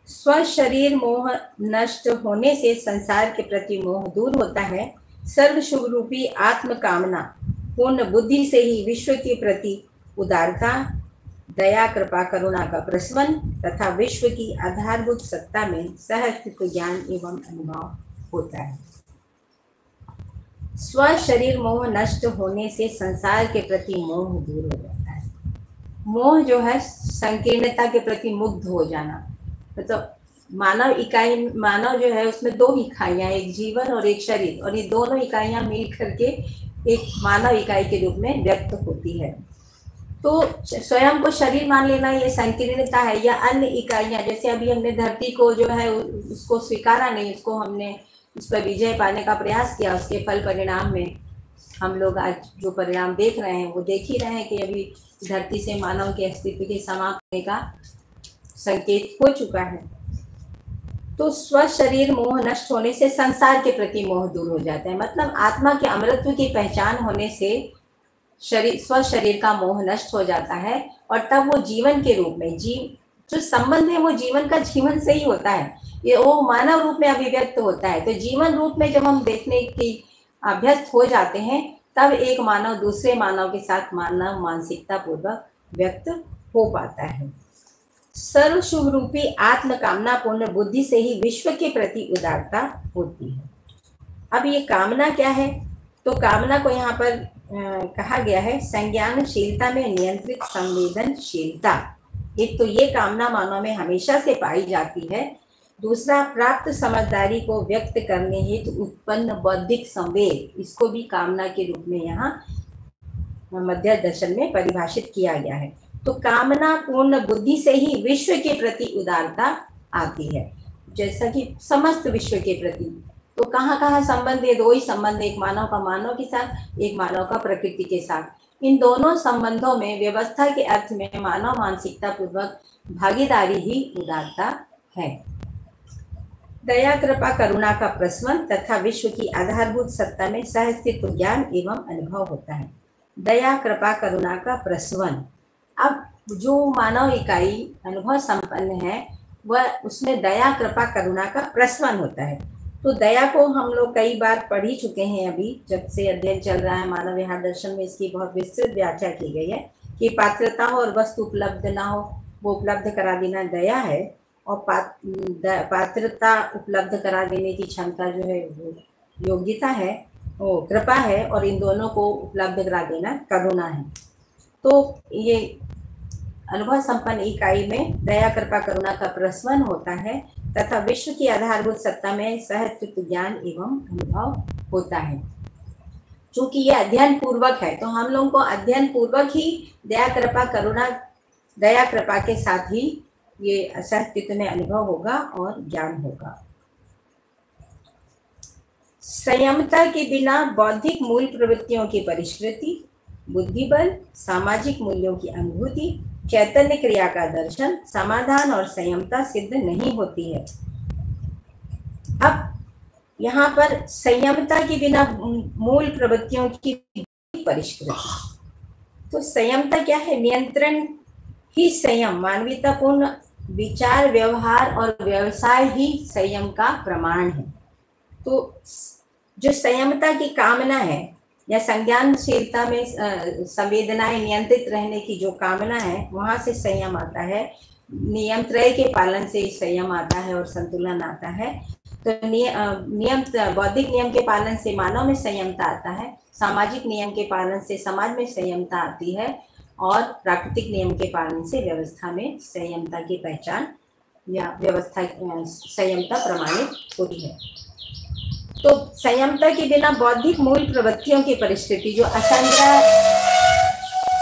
स्व शरीर मोह नष्ट होने से संसार के प्रति मोह दूर होता है। सर्व शुभ रूपी आत्म कामना पूर्ण बुद्धि से ही विश्व के प्रति उदारता, दया, कृपा, करुणा का प्रसवन तथा विश्व की आधारभूत सत्ता में सहअस्तित्व ज्ञान एवं अनुभव होता है। स्व शरीर मोह नष्ट होने से संसार के प्रति मोह दूर हो जाता है। मोह जो है संकीर्णता के प्रति मुग्ध हो जाना, मतलब मानव जो है उसमें दो इकाइयाँ, एक जीवन और एक शरीर, और ये दोनों इकाइयाँ मिल करके एक मानव इकाई के रूप में व्यक्त होती है। तो स्वयं को शरीर मान लेना ये संकीर्णता है, या अन्य इकाइयां, जैसे अभी हमने धरती को जो है उसको स्वीकारा नहीं, उसको हमने उस पर विजय पाने का प्रयास किया, उसके फल परिणाम में हम लोग आज जो परिणाम देख रहे हैं वो देख ही रहे हैं कि अभी धरती से मानव के अस्तित्व के समाप्त होने का संकेत हो चुका है। तो स्व शरीर मोह नष्ट होने से संसार के प्रति मोह दूर हो जाता है। मतलब आत्मा के अमरत्व की पहचान होने से शरीर, स्व शरीर का मोह नष्ट हो जाता है, और तब वो जीवन के रूप में जो संबंध है वो जीवन का जीवन से ही होता है, ये वो मानव रूप में अभिव्यक्त होता है। तो जीवन रूप में जब हम देखने की अभ्यस्त हो जाते हैं, तब एक मानव दूसरे मानव के साथ मानव मानसिकता पूर्वक व्यक्त हो पाता है। सर्व शुभ रूपी आत्मकामना पूर्ण बुद्धि से ही विश्व के प्रति उदारता होती है। अब ये कामना क्या है? तो कामना को यहाँ पर कहा गया है संज्ञानशीलता में नियंत्रित संवेदनशीलता। एक तो ये कामना मानव में हमेशा से पाई जाती है। दूसरा, प्राप्त समझदारी को व्यक्त करने हेतु उत्पन्न बौद्धिक संवेद, इसको भी कामना के रूप में यहाँ मध्य दर्शन में परिभाषित किया गया है। तो कामना पूर्ण बुद्धि से ही विश्व के प्रति उदारता आती है, जैसा कि समस्त विश्व के प्रति। तो कहाँ कहाँ संबंध है? दो ही संबंध, एक मानव का मानव के साथ, एक मानव का प्रकृति के साथ। इन दोनों संबंधों में व्यवस्था के अर्थ में मानव मानसिकता पूर्वक भागीदारी ही उदारता है। दया कृपा करुणा का प्रस्वन तथा विश्व की आधारभूत सत्ता में सहअस्तित्व ज्ञान एवं अनुभव होता है। दया कृपा करुणा का प्रस्वन, अब जो मानव इकाई अनुभव संपन्न है वह उसमें दया कृपा करुणा का प्रस्वन होता है। तो दया को हम लोग कई बार पढ़ ही चुके हैं, अभी जब से अध्ययन चल रहा है मानव विहार दर्शन में इसकी बहुत विस्तृत व्याख्या की गई है कि पात्रता हो और वस्तु उपलब्ध ना हो वो उपलब्ध करा देना दया है, और पात्रता उपलब्ध करा देने की क्षमता जो है वो योग्यता है, वो कृपा है, और इन दोनों को उपलब्ध करा देना करुणा है। तो ये अनुभव संपन्न इकाई में दया कृपा करुणा का प्रस्वन होता है तथा विश्व की आधारभूत सत्ता में सहअस्तित्व ज्ञान एवं अनुभव होता है। चूंकि ये अध्ययन पूर्वक है तो हम लोगों को अध्ययन पूर्वक ही दया कृपा करुणा, दया कृपा के साथ ही ये सहअस्तित्व में अनुभव होगा और ज्ञान होगा। संयमता के बिना बौद्धिक मूल प्रवृत्तियों की परिष्कृति, बुद्धि बल, सामाजिक मूल्यों की अनुभूति, चैतन्य क्रिया का दर्शन, समाधान और संयमता सिद्ध नहीं होती है। अब यहाँ पर संयमता के बिना मूल प्रवृत्तियों की परिष्कृति, तो संयमता क्या है? नियंत्रण ही संयम, मानवीयतापूर्ण विचार व्यवहार और व्यवसाय ही संयम का प्रमाण है। तो जो संयमता की कामना है या संज्ञानशीलता में संवेदनाएं नियंत्रित रहने की जो कामना है, वहाँ से संयम आता है। नियम त्रय के पालन से संयम आता है और संतुलन आता है। तो नियम बौद्धिक नियम के पालन से मानव में संयमता आता है, सामाजिक नियम के पालन से समाज में संयमता आती है, और प्राकृतिक नियम के पालन से व्यवस्था में संयमता की पहचान या व्यवस्था संयमता प्रमाणित होती है। तो संयमता के बिना बौद्धिक मूल प्रवृत्तियों की परिस्थिति, जो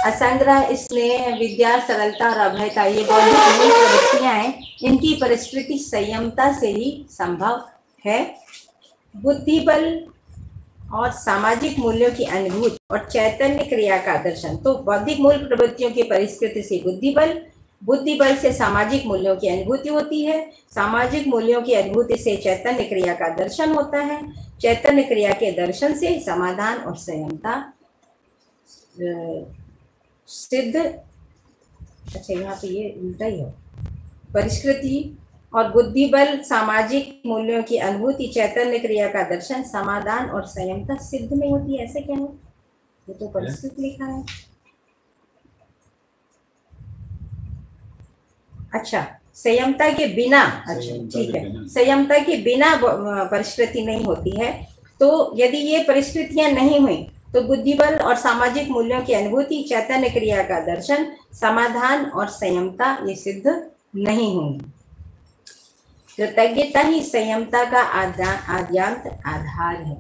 असंग्रह, स्नेह, विद्या, सरलता और अभयता, ये बौद्धिक मूल प्रवृत्तियां हैं, इनकी परिस्थिति संयमता से ही संभव है। बुद्धि बल और सामाजिक मूल्यों की अनुभूति और चैतन्य क्रिया का दर्शन, तो बौद्धिक मूल प्रवृत्तियों की परिस्थिति से बुद्धि बल से सामाजिक मूल्यों की अनुभूति होती है, सामाजिक मूल्यों की अनुभूति से चैतन्य क्रिया का दर्शन होता है, चैतन्य क्रिया के दर्शन से समाधान और संयमता सिद्ध। अच्छा, यहाँ पे ये उल्टा ही हो, परिष्कृति और बुद्धि बल, सामाजिक मूल्यों की अनुभूति, चैतन्य क्रिया का दर्शन, समाधान और संयमता सिद्ध नहीं होती, ऐसे क्या हो? ये तो परिष्कृत लिखा है। अच्छा, संयमता के बिना, अच्छा ठीक है, संयमता के बिना परिस्कृति नहीं होती है। तो यदि ये परिस्थितियां नहीं हुई तो बुद्धि बल और सामाजिक मूल्यों की अनुभूति, चैतन्य क्रिया का दर्शन, समाधान और संयमता ये सिद्ध नहीं होंगी। कृतज्ञता ही संयमता का आद्यांत आधार है।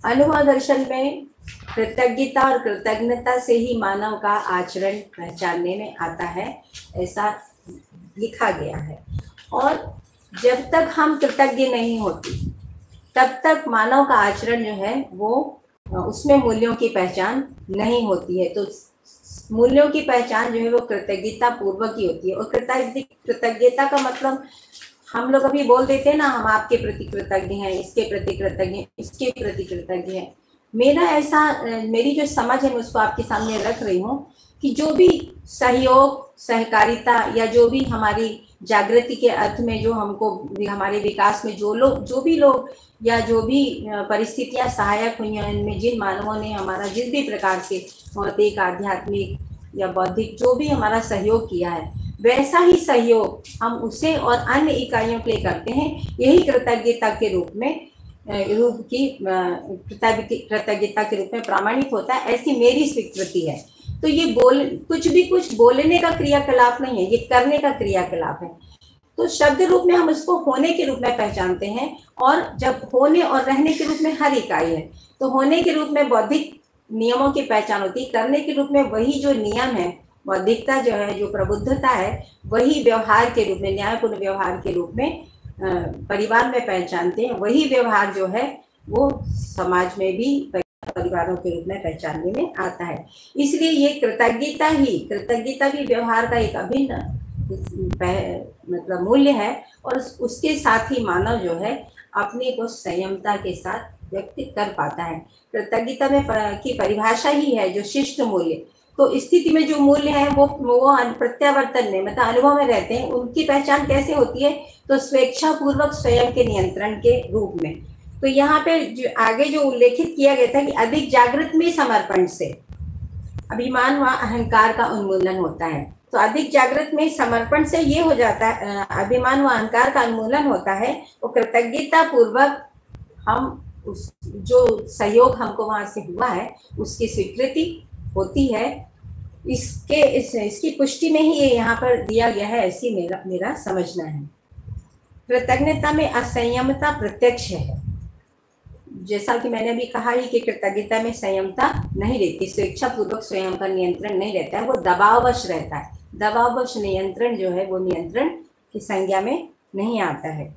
अनुभव दर्शन में कृतज्ञता और कृतज्ञता से ही मानव का आचरण पहचानने में आता है, ऐसा लिखा गया है। और जब तक हम कृतज्ञ नहीं होते तब तक मानव का आचरण जो है वो उसमें मूल्यों की पहचान नहीं होती है। तो मूल्यों की पहचान जो है वो कृतज्ञता पूर्वक ही होती है। और कृतज्ञता का मतलब हम लोग अभी बोल देते हैं ना, हम आपके प्रति कृतज्ञ हैं, इसके प्रति कृतज्ञ हैं, इसके प्रति कृतज्ञ हैं। मेरी जो समझ है मैं उसको आपके सामने रख रही हूँ कि जो भी सहयोग, सहकारिता या जो भी हमारी जागृति के अर्थ में जो हमको हमारे विकास में जो भी लोग या जो भी परिस्थितियां सहायक हुई हैं, इनमें जिन मानवों ने हमारा जिस भी प्रकार से भौतिक, आध्यात्मिक या बौद्धिक जो भी हमारा सहयोग किया है, वैसा ही सहयोग हम उसे और अन्य इकाइयों के लिए करते हैं। यही कृतज्ञता के रूप में कृतज्ञता के रूप में प्रमाणित होता है, ऐसी मेरी स्वीकृति है। तो ये कुछ बोलने का क्रियाकलाप नहीं है, ये करने का क्रियाकलाप है। तो शब्द रूप में हम उसको होने के रूप में पहचानते हैं, और जब होने और रहने के रूप में हर इकाई है, तो होने के रूप में बौद्धिक नियमों की पहचान होती है, करने के रूप में वही जो नियम है, बौद्धिकता जो है, जो प्रबुद्धता है, वही व्यवहार के रूप में, न्यायपूर्ण व्यवहार के रूप में परिवार में पहचानते हैं। वही व्यवहार जो है वो समाज में भी परिवारों के रूप में पहचानने में आता है। इसलिए ये कृतज्ञता भी व्यवहार का एक अभिन्न मतलब मूल्य है। और उसके साथ ही मानव जो है अपने को संयमता के साथ व्यक्त कर पाता है। कृतज्ञता में की परिभाषा ही है जो शिष्ट मूल्य। तो स्थिति में जो मूल्य है वो प्रत्यावर्तन में मतलब अनुभव में रहते हैं। उनकी पहचान कैसे होती है? तो स्वेच्छा पूर्वक स्वयं के नियंत्रण के रूप में। तो यहाँ पे जो आगे जो उल्लेखित किया गया था कि अधिक जागृत में समर्पण से अभिमान व अहंकार का उन्मूलन होता है। तो अधिक जागृत में समर्पण से ये हो जाता है, अभिमान व अहंकार का उन्मूलन होता है। वो कृतज्ञता पूर्वक हम उस जो सहयोग हमको वहां से हुआ है उसकी स्वीकृति होती है। इसकी पुष्टि में ही ये यहाँ पर दिया गया है, ऐसी मेरा समझना है। कृतज्ञता में असंयमता प्रत्यक्ष है। जैसा कि मैंने अभी कहा ही कि कृतज्ञता में संयमता नहीं रहती, स्वेच्छा पूर्वक स्वयं का नियंत्रण नहीं रहता है, वो दबाववश रहता है। दबाववश नियंत्रण जो है वो नियंत्रण की संज्ञा में नहीं आता है।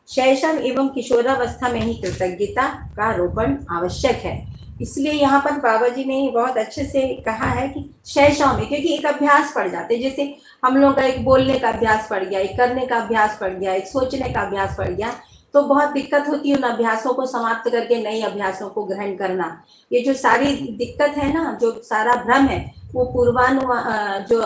शैशव एवं किशोरावस्था में ही कृतज्ञता का रोपण आवश्यक है। इसलिए यहाँ पर बाबा जी ने बहुत अच्छे से कहा है कि शैशव में, क्योंकि एक अभ्यास पड़ जाते, जैसे हम लोग का एक बोलने का अभ्यास पड़ गया, एक करने का अभ्यास पड़ गया, एक सोचने का अभ्यास पड़ गया, तो बहुत दिक्कत होती है उन अभ्यासों को समाप्त करके नए अभ्यासों को ग्रहण करना। ये जो सारी दिक्कत है ना, जो सारा भ्रम है, वो जो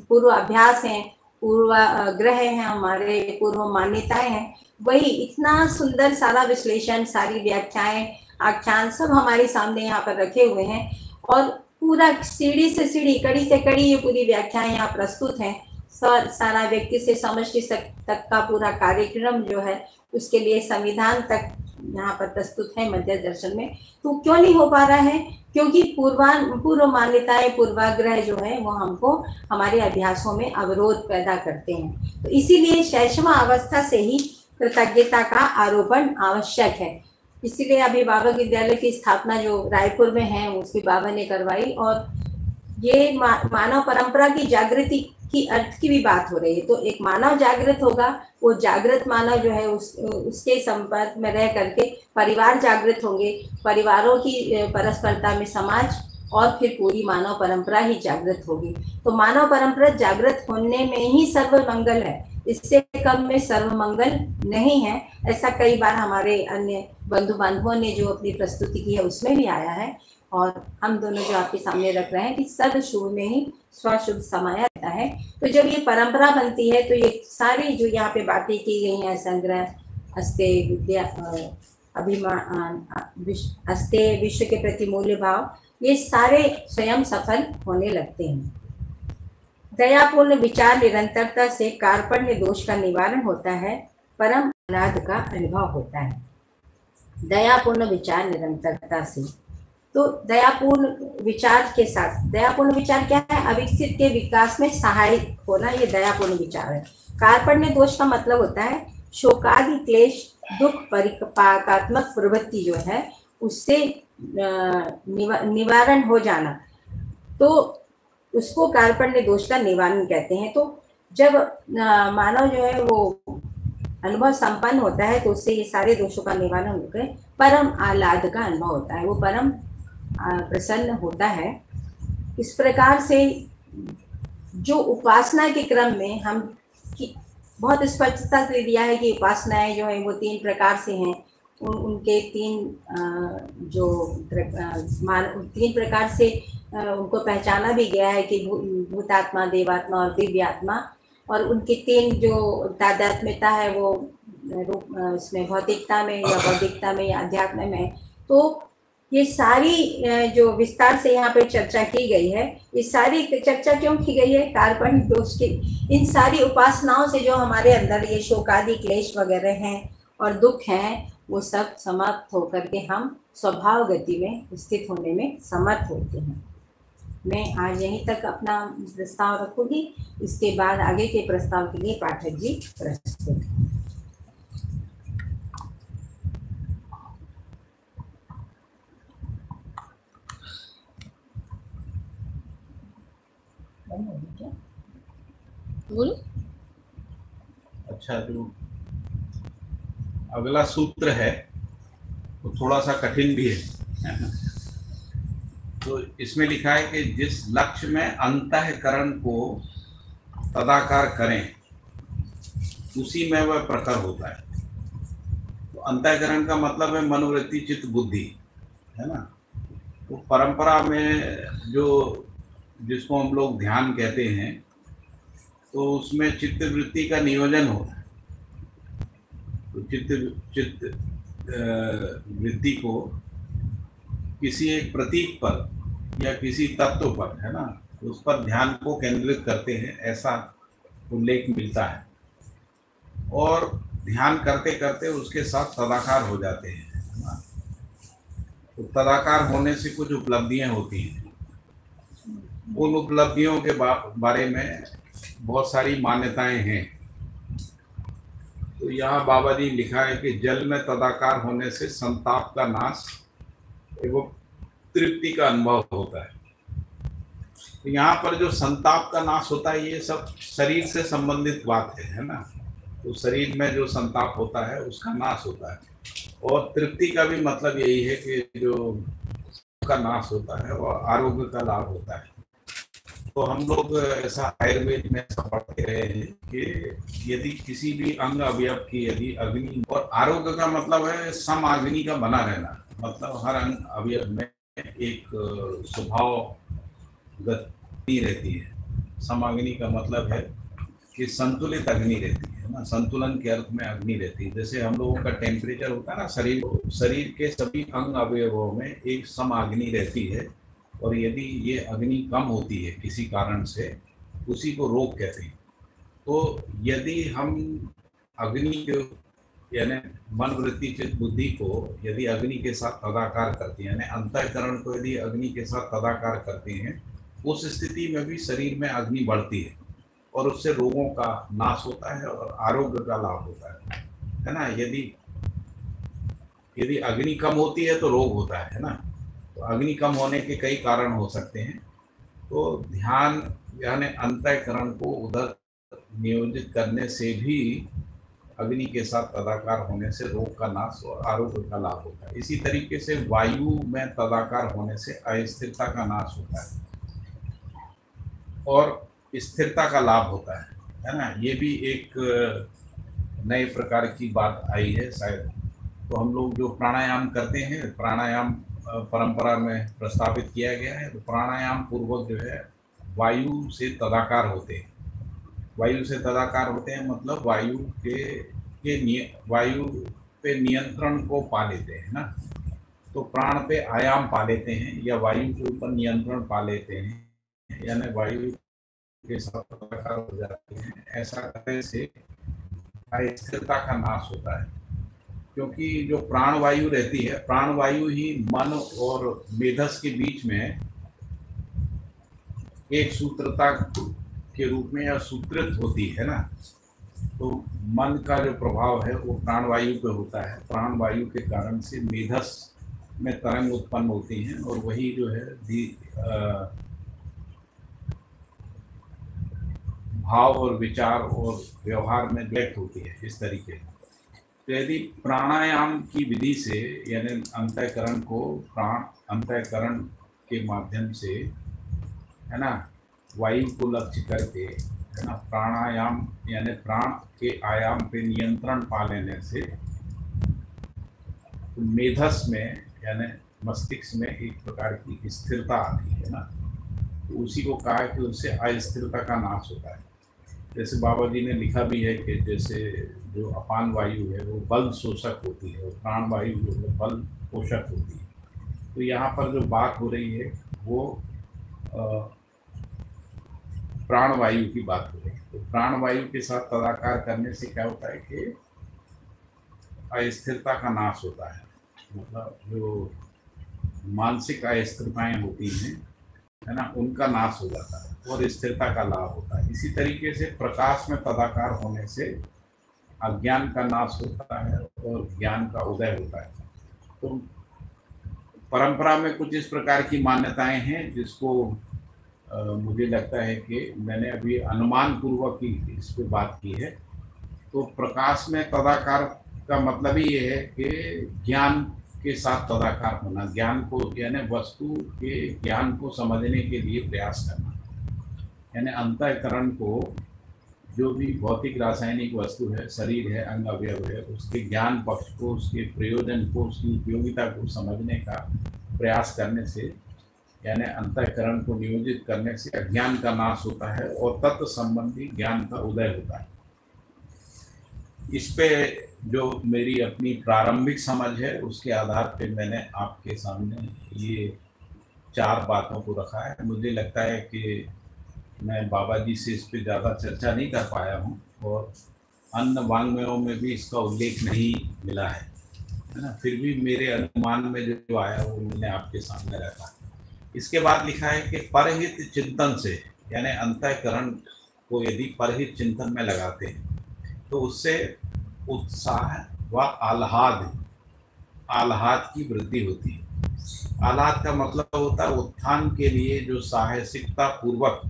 पूर्व अभ्यास हैं, पूर्वाग्रह हैं, हमारे पूर्व मान्यताएं हैं, वही इतना सुंदर सारा विश्लेषण, सारी व्याख्याएं, आख्यान सब हमारे सामने यहाँ पर रखे हुए हैं। और पूरा सीढ़ी से सीढ़ी, कड़ी से कड़ी ये पूरी व्याख्याएं यहाँ प्रस्तुत हैं। सारा व्यक्ति से समष्टि तक का पूरा कार्यक्रम जो है उसके लिए संविधान तक यहाँ पर प्रस्तुत है मध्य दर्शन में। तो क्यों नहीं हो पा रहा है? क्योंकि पूर्व मान्यताएं, पूर्वाग्रह जो है वो हमको हमारे अभ्यासों में अवरोध पैदा करते हैं। तो इसीलिए शैशव अवस्था से ही कृतज्ञता का आरोपण आवश्यक है। इसीलिए अभिभावक विद्यालय की स्थापना जो रायपुर में है उसकी बाबा ने करवाई। और ये मानव परंपरा की जागृति की अर्थ की भी बात हो रही है। तो एक मानव जागृत होगा, वो जागृत मानव जो है उसके संपर्क में रह करके परिवार जागृत होंगे, परिवारों की परस्परता में समाज और फिर पूरी मानव परंपरा ही जागृत होगी। तो मानव परंपरा जागृत होने में ही सर्वमंगल है, इससे कम में सर्वमंगल नहीं है। ऐसा कई बार हमारे अन्य बंधु बांधवों ने जो अपनी प्रस्तुति की है उसमें भी आया है। और हम दोनों जो आपके सामने रख रहे हैं कि सर्व शुभ में ही स्वशुभ समाया रहता है। तो जब ये परंपरा बनती है तो ये सारी जो यहाँ पे बातें की गई हैं, संग्रह, अस्ते, विद्या, अभिमान, अस्ते, विश्व के प्रति मूल्य भाव, ये सारे स्वयं सफल होने लगते हैं। दयापूर्ण विचार निरंतरता से कार्पण्य दोष का निवारण होता है, परम आह्लाद का अनुभव होता है। दयापूर्ण विचार निरंतरता से, तो दयापूर्ण विचार के साथ, दयापूर्ण विचार क्या है? अविकसित के विकास में सहायक होना, ये दयापूर्ण विचार है। कार्पण्य दोष का मतलब होता है शोकादि क्लेश, दुख, परिपाकात्मक प्रवृत्ति जो है उससे निवारण हो जाना, तो उसको कार्पण्य दोष का निवारण कहते हैं। तो जब मानव जो है वो अनुभव संपन्न होता है तो उससे ये सारे दोषों का निवारण होकर परम आह्लाद का अनुभव होता है, वो परम प्रसन्न होता है। इस प्रकार से जो उपासना के क्रम में हम बहुत स्पष्टता से दिया है कि उपासनाएं जो है वो 3 प्रकार से हैं। उनके 3 जो 3 प्रकार से उनको पहचाना भी गया है कि भूतात्मा, देवात्मा और दिव्यात्मा, और उनके 3 जो तादात्म्यता है वो रूप इसमें भौतिकता में या बौद्धिकता में या अध्यात्म में। तो ये सारी जो विस्तार से यहाँ पे चर्चा की गई है, ये सारी चर्चा क्यों की गई है? कार्पण्य दोष के इन सारी उपासनाओं से जो हमारे अंदर ये शोक आदि क्लेश वगैरह हैं और दुख हैं, वो सब समाप्त होकर के हम स्वभाव गति में स्थित होने में समर्थ होते हैं। मैं आज यहीं तक अपना प्रस्ताव रखूंगी, इसके बाद आगे के प्रस्ताव के लिए पाठक जी प्रस्तुत। बोलो। अच्छा, जो अगला सूत्र है वो थोड़ा सा कठिन भी है। तो इसमें लिखा है कि जिस लक्ष्य में अंतःकरण को तदाकार करें उसी में वह प्रखर होता है। तो अंतःकरण का मतलब है मनोवृत्ति, चित्त, बुद्धि, है ना। तो परंपरा में जो जिसको हम लोग ध्यान कहते हैं, तो उसमें चित्त वृत्ति का नियोजन होता है। तो चित्त वृत्ति को किसी एक प्रतीक पर या किसी तत्व पर, है ना, उस पर ध्यान को केंद्रित करते हैं, ऐसा उल्लेख मिलता है। और ध्यान करते करते उसके साथ तदाकार हो जाते हैं, है ना। तो तदाकार होने से कुछ उपलब्धियां होती हैं। उन उपलब्धियों के बारे में बहुत सारी मान्यताएं हैं। तो यहाँ बाबा जी लिखा है कि जल में तदाकार होने से संताप का नाश एवं तृप्ति का अनुभव होता है। तो यहाँ पर जो संताप का नाश होता है, ये सब शरीर से संबंधित बात है ना। तो शरीर में जो संताप होता है उसका नाश होता है। और तृप्ति का भी मतलब यही है कि जो का नाश होता है और आरोग्य का लाभ होता है। तो हम लोग ऐसा आयुर्वेद में ऐसा पढ़ते रहे हैं कि यदि किसी भी अंग अवयव की यदि अग्नि, और आरोग्य का मतलब है सम अग्नि का बना रहना, मतलब हर अंग अवयव में एक स्वभाव गति रहती है। सम अग्नि का मतलब है कि संतुलित अग्नि रहती है ना, संतुलन के अर्थ में अग्नि रहती है। जैसे हम लोगों का टेम्परेचर होता है ना, शरीर के सभी अंग अवयवों में एक सम अग्नि रहती है। और यदि ये अग्नि कम होती है किसी कारण से, उसी को रोग कहते हैं। तो यदि हम अग्नि के यानी मन, वृत्ति, चित्त, बुद्धि को यदि अग्नि के साथ तदाकार करते हैं, यानी अंतःकरण को यदि अग्नि के साथ तदाकार करते हैं, उस स्थिति में भी शरीर में अग्नि बढ़ती है और उससे रोगों का नाश होता है और आरोग्य का लाभ होता है ना। यदि अग्नि कम होती है तो रोग होता है ना। तो अग्नि कम होने के कई कारण हो सकते हैं। तो ध्यान यानी अंतःकरण को उधर नियोजित करने से भी अग्नि के साथ तदाकार होने से रोग का नाश और आरोग्य का लाभ होता है। इसी तरीके से वायु में तदाकार होने से अस्थिरता का नाश होता है और स्थिरता का लाभ होता है ना। ये भी एक नए प्रकार की बात आई है शायद। तो हम लोग जो प्राणायाम करते हैं, प्राणायाम परंपरा में प्रस्तावित किया गया है। तो प्राणायाम पूर्वक जो है वायु से तदाकार होते हैं। वायु से तदाकार होते हैं मतलब वायु पे नियंत्रण को पा लेते हैं ना। तो प्राण पे आयाम पा लेते हैं या वायु के ऊपर नियंत्रण पा लेते हैं, यानी वायु के साथ तदाकार हो जाते हैं। ऐसा करने से अस्थिरता का नाश होता है, क्योंकि जो प्राण वायु रहती है, प्राण वायु ही मन और मेधस के बीच में एक सूत्रता के रूप में या सूत्रित होती है ना। तो मन का जो प्रभाव है वो प्राण वायु पे होता है। प्राण वायु के कारण से मेधस में तरंग उत्पन्न होती हैं और वही जो है भाव और विचार और व्यवहार में व्यक्त होती है इस तरीके से। तो यदि प्राणायाम की विधि से यानी अंतःकरण को अंतःकरण के माध्यम से, है ना, वायु को लक्ष्य करके, है ना, प्राणायाम यानी प्राण के आयाम पे नियंत्रण पा लेने से तो मेधस में यानी मस्तिष्क में एक प्रकार की स्थिरता आती है ना। तो उसी को कहा कि उससे अस्थिरता का नाश होता है। जैसे बाबा जी ने लिखा भी है कि जैसे जो अपान वायु है वो बल शोषक होती है और प्राण वायु जो है बल पोषक होती है। तो यहाँ पर जो बात हो रही है वो प्राण वायु की बात हो रही है। तो प्राण वायु के साथ तदाकार करने से क्या होता है कि अस्थिरता का नाश होता है, मतलब जो मानसिक अस्थिरताएं होती हैं, है ना, उनका नाश हो जाता है और स्थिरता का लाभ होता है। इसी तरीके से प्रकाश में तदाकार होने से अज्ञान का नाश होता है और ज्ञान का उदय होता है। तो परंपरा में कुछ इस प्रकार की मान्यताएं हैं जिसको मुझे लगता है कि मैंने अभी अनुमान पूर्वक ही इस पर बात की है। तो प्रकाश में तदाकार का मतलब ही ये है कि ज्ञान के साथ तदाकार होना, ज्ञान को यानी वस्तु के ज्ञान को समझने के लिए प्रयास करना, यानी अंतःकरण को जो भी भौतिक रासायनिक वस्तु है, शरीर है, अंग अवयव है, उसके ज्ञान पक्ष को, उसके प्रयोजन को, उसकी उपयोगिता को समझने का प्रयास करने से यानी अंतःकरण को नियोजित करने से अज्ञान का नाश होता है और तत्व संबंधी ज्ञान का उदय होता है। इस पे जो मेरी अपनी प्रारंभिक समझ है उसके आधार पे मैंने आपके सामने ये 4 बातों को रखा है। मुझे लगता है कि मैं बाबा जी से इस पे ज़्यादा चर्चा नहीं कर पाया हूँ और अन्य वाङ्मयों में भी इसका उल्लेख नहीं मिला है ना। फिर भी मेरे अनुमान में जो आया वो मैंने आपके सामने रखा। इसके बाद लिखा है कि परहित चिंतन से यानी अंतःकरण को यदि परहित चिंतन में लगाते हैं तो उससे उत्साह व आह्लाद की वृद्धि होती है। आह्लाद का मतलब होता है उत्थान के लिए जो साहसिकता पूर्वक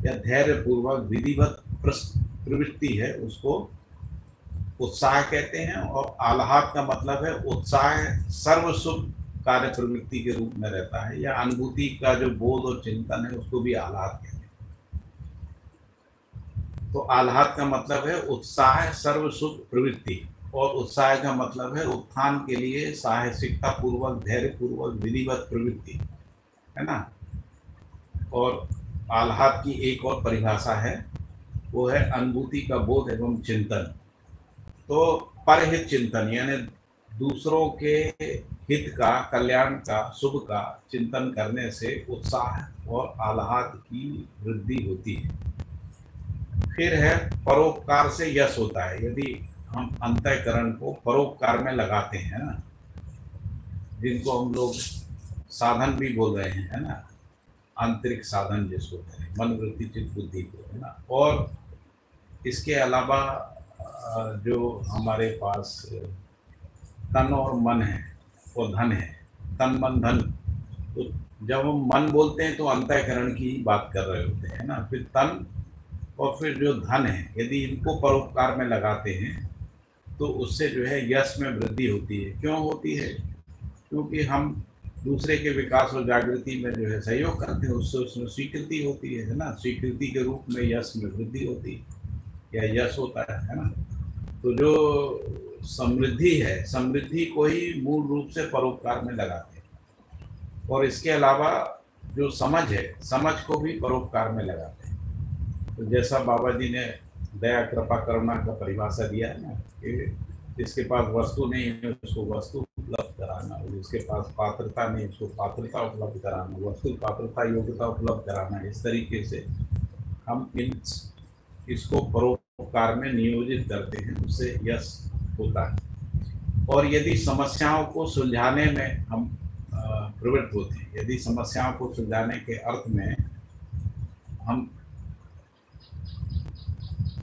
या धैर्य पूर्वक विधिवत प्रवृत्ति है उसको उत्साह कहते हैं। और आह्लाद का मतलब है उत्साह सर्वसुख कार्य प्रवृत्ति के रूप में रहता है या अनुभूति का जो बोध और चिंतन है उसको भी आह्लाद कहते हैं। तो आह्लाद का मतलब है उत्साह सर्वसुख प्रवृत्ति और उत्साह का मतलब है उत्थान के लिए साहसिकता पूर्वक धैर्य पूर्वक विधिवत प्रवृत्ति, है ना। और आह्लाद की एक और परिभाषा है, वो है अनुभूति का बोध एवं चिंतन। तो परहित चिंतन यानी दूसरों के हित का, कल्याण का, शुभ का चिंतन करने से उत्साह और आह्लाद की वृद्धि होती है। फिर है परोपकार से यश होता है। यदि हम अंतःकरण को परोपकार में लगाते हैं ना, जिनको हम लोग साधन भी बोल रहे हैं, है ना, आंतरिक साधन जिसको कहें, मन वृत्ति चित्त बुद्धि को, है ना। और इसके अलावा जो हमारे पास तन और मन है और धन है, तन मन धन। तो जब हम मन बोलते हैं तो अंतःकरण की बात कर रहे होते हैं ना। फिर तन और फिर जो धन है, यदि इनको परोपकार में लगाते हैं तो उससे जो है यश में वृद्धि होती है। क्यों होती है? क्योंकि हम दूसरे के विकास और जागृति में जो है सहयोग करते हैं, उससे उसमें स्वीकृति होती है ना। स्वीकृति के रूप में यश में वृद्धि होती है या यश होता है ना। तो जो समृद्धि है, समृद्धि को ही मूल रूप से परोपकार में लगाते हैं। और इसके अलावा जो समझ है, समझ को भी परोपकार में लगाते हैं। तो जैसा बाबा जी ने दया कृपा करुणा का परिभाषा दिया है ना, कि जिसके पास वस्तु नहीं है उसको वस्तु उपलब्ध कराना, और जिसके पास पात्रता नहीं उसको पात्रता उपलब्ध कराना, वस्तु पात्रता योग्यता उपलब्ध कराना। इस तरीके से हम इसको परोपकार में नियोजित करते हैं, उससे यश होता है। और यदि समस्याओं को सुलझाने में हम प्रवृत्त होते हैं, यदि समस्याओं को सुलझाने के अर्थ में हम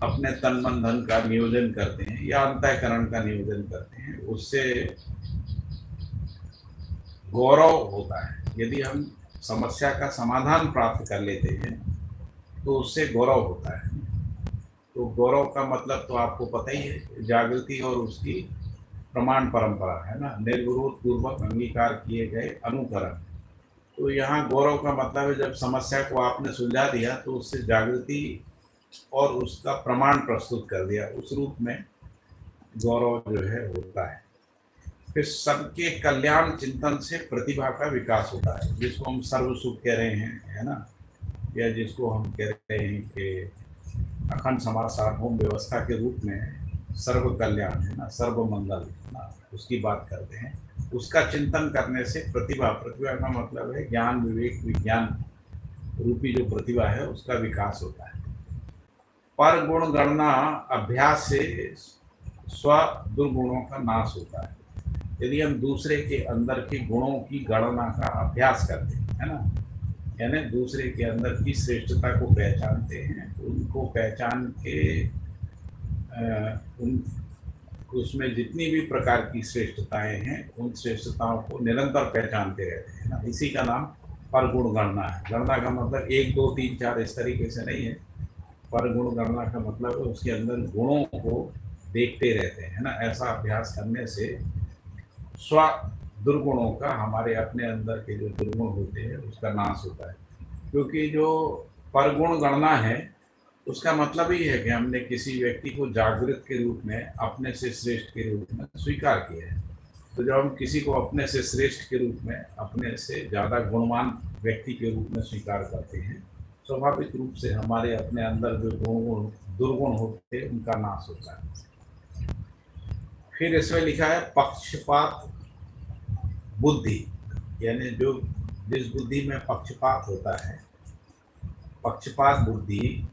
अपने तन मन धन का नियोजन करते हैं या अंतःकरण का नियोजन करते हैं, उससे गौरव होता है। यदि हम समस्या का समाधान प्राप्त कर लेते हैं तो उससे गौरव होता है। तो गौरव का मतलब तो आपको पता ही है, जागृति और उसकी प्रमाण परंपरा है ना, निर्विरोध पूर्वक अंगीकार किए गए अनुकरण। तो यहाँ गौरव का मतलब है जब समस्या को आपने सुलझा दिया तो उससे जागृति और उसका प्रमाण प्रस्तुत कर दिया, उस रूप में गौरव जो है होता है। फिर सबके कल्याण चिंतन से प्रतिभा का विकास होता है, जिसको हम सर्व सुख कह रहे हैं, है ना, या जिसको हम कह रहे हैं कि अखंड समाज सार्वभौम व्यवस्था के रूप में सर्व कल्याण है ना, सर्व मंगल है ना, उसकी बात करते हैं। उसका चिंतन करने से प्रतिभा का मतलब है ज्ञान विवेक विज्ञान रूपी जो प्रतिभा है उसका विकास होता है। पर गुण गणना अभ्यास से स्व दुर्गुणों का नाश होता है। यदि हम दूसरे के अंदर के गुणों की गणना का अभ्यास करते हैं, है ना, यानी दूसरे के अंदर की श्रेष्ठता को पहचानते हैं, उनको पहचान के उसमें जितनी भी प्रकार की श्रेष्ठताएं हैं उन श्रेष्ठताओं को निरंतर पहचानते रहते हैं ना, इसी का नाम परगुण गणना है। गणना का मतलब 1 2 3 4 इस तरीके से नहीं है। परगुण गणना का मतलब है उसके अंदर गुणों को देखते रहते हैं ना। ऐसा अभ्यास करने से स्व दुर्गुणों का, हमारे अपने अंदर के जो दुर्गुण होते हैं उसका नाश होता है। क्योंकि जो परगुण गणना है उसका मतलब ही है कि हमने किसी व्यक्ति को जागृत के रूप में अपने से श्रेष्ठ के रूप में स्वीकार किया है। तो जब हम किसी को अपने से श्रेष्ठ के रूप में, अपने से ज़्यादा गुणवान व्यक्ति के रूप में स्वीकार करते हैं, स्वाभाविक रूप से हमारे अपने अंदर जो दुर्गुण होते हैं उनका नाश होता है। फिर इसमें लिखा है पक्षपात बुद्धि, यानी जो जिस बुद्धि में पक्षपात होता है, पक्षपात बुद्धि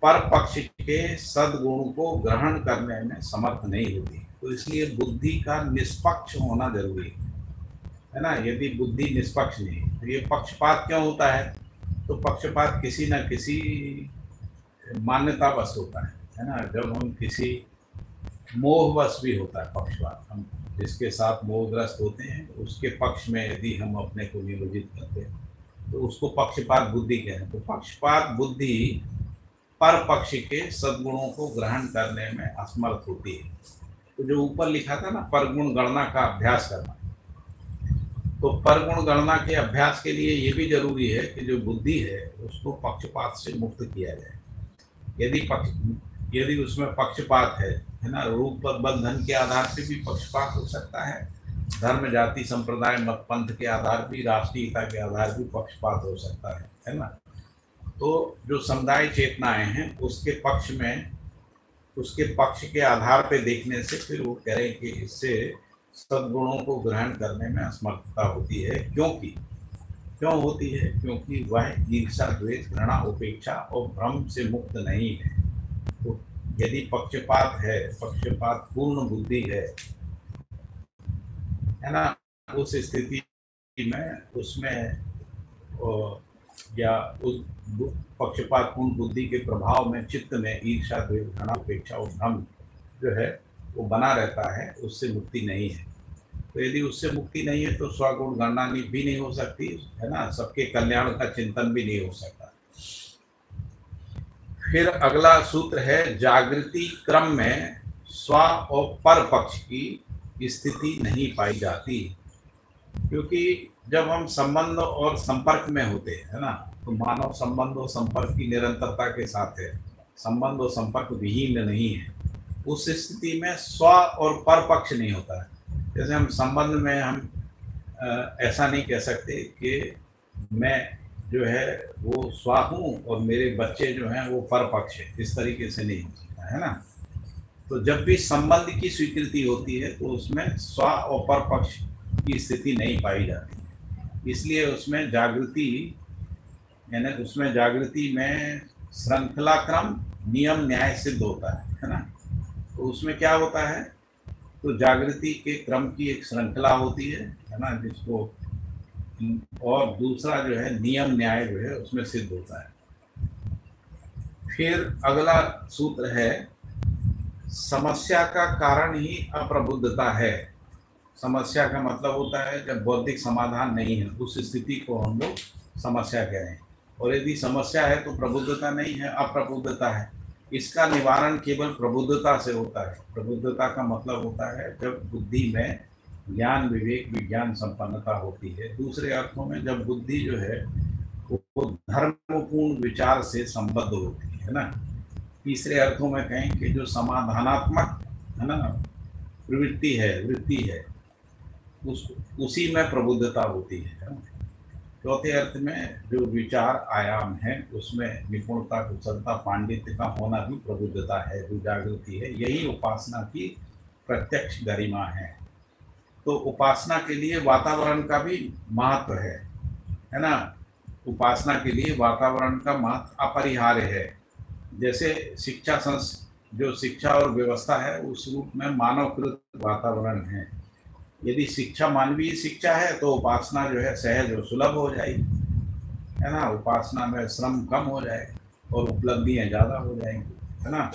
पर पक्ष के सद्गुण को ग्रहण करने में समर्थ नहीं होती। तो इसलिए बुद्धि का निष्पक्ष होना जरूरी है ना। यदि बुद्धि निष्पक्ष नहीं तो ये पक्षपात क्यों होता है? तो पक्षपात किसी न किसी मान्यतावश होता है ना। जब हम किसी मोहवश भी होता है पक्षपात, हम जिसके साथ मोहग्रस्त होते हैं उसके पक्ष में यदि हम अपने को नियोजित करते हैं तो उसको पक्षपात बुद्धि कहते हैं। तो पक्षपात बुद्धि पर पक्ष के सद्गुणों को ग्रहण करने में असमर्थ होती है। तो जो ऊपर लिखा था ना, परगुण गणना का अभ्यास करना, तो परगुण गणना के अभ्यास के लिए ये भी जरूरी है कि जो बुद्धि है उसको पक्षपात से मुक्त किया जाए। यदि उसमें पक्षपात है ना, रूप पर बल धन के आधार पे भी पक्षपात हो सकता है, धर्म जाति संप्रदाय मत पंथ के आधार भी, राष्ट्रीयता के आधार भी पक्षपात हो सकता है ना। तो जो समुदाय चेतनाएं हैं उसके पक्ष में, उसके पक्ष के आधार पे देखने से फिर वो कह रहे हैं कि इससे सद्गुणों को ग्रहण करने में असमर्थता होती है। क्यों होती है? क्योंकि वह ईर्षा द्वेष घृणा उपेक्षा और भ्रम से मुक्त नहीं है। तो यदि पक्षपात है, पक्षपात पूर्ण बुद्धि है ना, उस स्थिति में उसमें या उस पक्षपात पूर्ण बुद्धि के प्रभाव में चित्त में ईर्षा द्वेष घृणा उपेक्षा और भ्रम जो है वो बना रहता है, उससे मुक्ति नहीं है। तो यदि उससे मुक्ति नहीं है तो स्वगुण गणना भी नहीं हो सकती है ना, सबके कल्याण का चिंतन भी नहीं हो सकता। फिर अगला सूत्र है जागृति क्रम में स्व और पर पक्ष की स्थिति नहीं पाई जाती। क्योंकि जब हम संबंध और संपर्क में होते हैं ना, तो मानव संबंध और संपर्क की निरंतरता के साथ है, संबंध और संपर्क विहीन नहीं है। उस स्थिति में स्व और पर पक्ष नहीं होता है। जैसे हम संबंध में हम ऐसा नहीं कह सकते कि मैं जो है वो स्व हूँ और मेरे बच्चे जो हैं वो पर पक्ष है, इस तरीके से नहीं हो सकता है ना। तो जब भी संबंध की स्वीकृति होती है तो उसमें स्व और पर पक्ष की स्थिति नहीं पाई जाती है। इसलिए उसमें जागृति, यानी उसमें जागृति में श्रृंखला क्रम नियम न्याय सिद्ध होता है ना। तो उसमें क्या होता है? तो जागृति के क्रम की एक श्रृंखला होती है ना, जिसको, और दूसरा जो है नियम न्याय जो है उसमें सिद्ध होता है। फिर अगला सूत्र है समस्या का कारण ही अप्रबुद्धता है। समस्या का मतलब होता है जब बौद्धिक समाधान नहीं है, उस स्थिति को हम लोग समस्या कह रहे हैं। और यदि समस्या है तो प्रबुद्धता नहीं है, अप्रबुद्धता है। इसका निवारण केवल प्रबुद्धता से होता है। प्रबुद्धता का मतलब होता है जब बुद्धि में ज्ञान, विवेक, विज्ञान संपन्नता होती है। दूसरे अर्थों में जब बुद्धि जो है वो धर्मपूर्ण विचार से संबद्ध होती है ना। तीसरे अर्थों में कहें कि जो समाधानात्मक है ना प्रवृत्ति है, वृत्ति है, उसी में प्रबुद्धता होती है ना। चौथे अर्थ में जो विचार आयाम है उसमें निपुणता, कुशलता, पांडित्य का होना भी प्रबुद्धता है, जो जागृति है। यही उपासना की प्रत्यक्ष गरिमा है। तो उपासना के लिए वातावरण का भी महत्व है ना। उपासना के लिए वातावरण का महत्व अपरिहार्य है। जैसे जो शिक्षा और व्यवस्था है उस रूप में मानवकृत वातावरण है। यदि शिक्षा मानवीय शिक्षा है तो उपासना जो है सहज और सुलभ हो जाएगी, है ना। उपासना में श्रम कम हो जाएगा और उपलब्धियाँ ज़्यादा हो जाएंगी, है ना।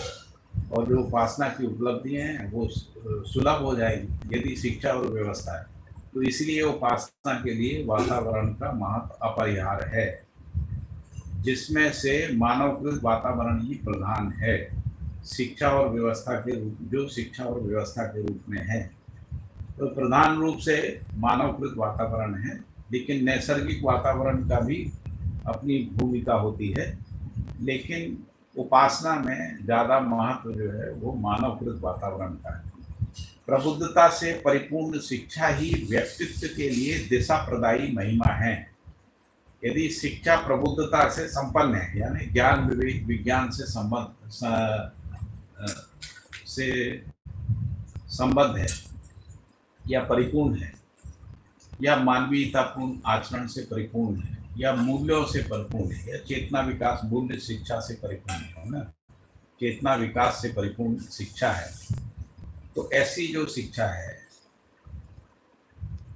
और जो उपासना की उपलब्धियाँ हैं वो सुलभ हो जाएगी यदि शिक्षा और व्यवस्था है। तो इसलिए उपासना के लिए वातावरण का महत्व अपरिहार्य है, जिसमें से मानवकृत वातावरण ही प्रधान है। शिक्षा और व्यवस्था के रूप, जो शिक्षा और व्यवस्था के रूप में है, तो प्रधान रूप से मानवकृत वातावरण है। लेकिन नैसर्गिक वातावरण का भी अपनी भूमिका होती है, लेकिन उपासना में ज़्यादा महत्व जो है वो मानवकृत वातावरण का है। प्रबुद्धता से परिपूर्ण शिक्षा ही व्यक्तित्व के लिए दिशा प्रदायी महिमा है। यदि शिक्षा प्रबुद्धता से संपन्न है, यानी ज्ञान, विवेक, विज्ञान से संबद्ध है या परिपूर्ण है, या मानवीयतापूर्ण आचरण से परिपूर्ण है, या मूल्यों से परिपूर्ण है, या चेतना विकास मूल्य शिक्षा से परिपूर्ण है ना। चेतना विकास से परिपूर्ण शिक्षा है। तो ऐसी जो शिक्षा है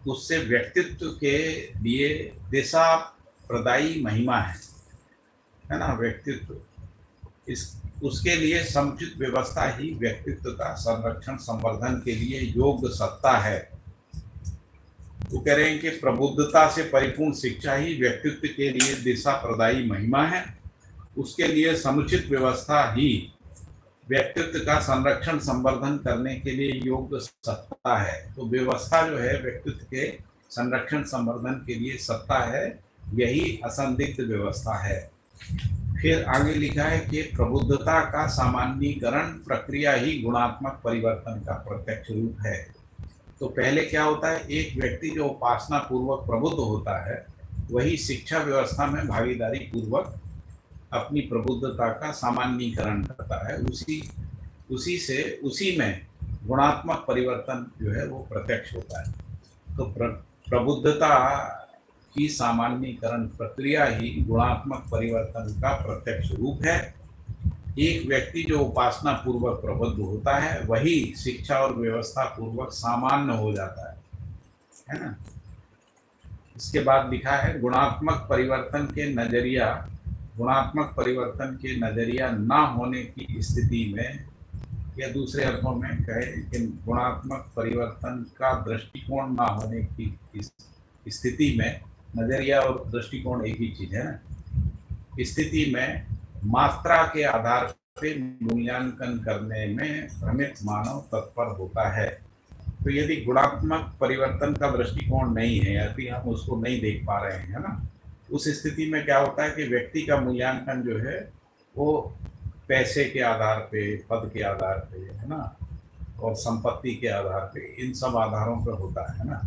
उससे व्यक्तित्व के लिए दिशा प्रदायी महिमा है ना। व्यक्तित्व उसके लिए समुचित व्यवस्था ही व्यक्तित्व का संरक्षण, संवर्धन के लिए योग्य सत्ता है। तो कह रहे हैं कि प्रबुद्धता से परिपूर्ण शिक्षा ही व्यक्तित्व के लिए दिशा प्रदायी महिमा है। उसके लिए समुचित व्यवस्था ही व्यक्तित्व का संरक्षण, संवर्धन करने के लिए योग्य सत्ता है। तो व्यवस्था जो है व्यक्तित्व के संरक्षण, संवर्धन के लिए सत्ता है, यही असंदिग्ध व्यवस्था है। फिर आगे लिखा है कि प्रबुद्धता का सामान्यीकरण प्रक्रिया ही गुणात्मक परिवर्तन का प्रत्यक्ष रूप है। तो पहले क्या होता है, एक व्यक्ति जो उपासना पूर्वक प्रबुद्ध होता है वही शिक्षा व्यवस्था में भागीदारी पूर्वक अपनी प्रबुद्धता का सामान्यीकरण करता है। उसी में गुणात्मक परिवर्तन जो है वो प्रत्यक्ष होता है। तो प्रबुद्धता की सामान्यीकरण प्रक्रिया ही गुणात्मक परिवर्तन का प्रत्यक्ष रूप है। एक व्यक्ति जो उपासना पूर्वक प्रबुद्ध होता है वही शिक्षा और व्यवस्था पूर्वक सामान्य हो जाता है ना। इसके बाद लिखा है गुणात्मक परिवर्तन के नजरिया ना होने की स्थिति में, या दूसरे अर्थों में कहें कि गुणात्मक परिवर्तन का दृष्टिकोण ना होने की स्थिति में, नजरिया और दृष्टिकोण एक ही चीज है ना। स्थिति में मात्रा के आधार पर मूल्यांकन करने में भ्रमित मानव तत्पर होता है। तो यदि गुणात्मक परिवर्तन का दृष्टिकोण नहीं है, यदि हम उसको नहीं देख पा रहे हैं ना, उस स्थिति में क्या होता है कि व्यक्ति का मूल्यांकन जो है वो पैसे के आधार पे, पद के आधार पे, है ना, और संपत्ति के आधार पे, इन सब आधारों पर होता है ना।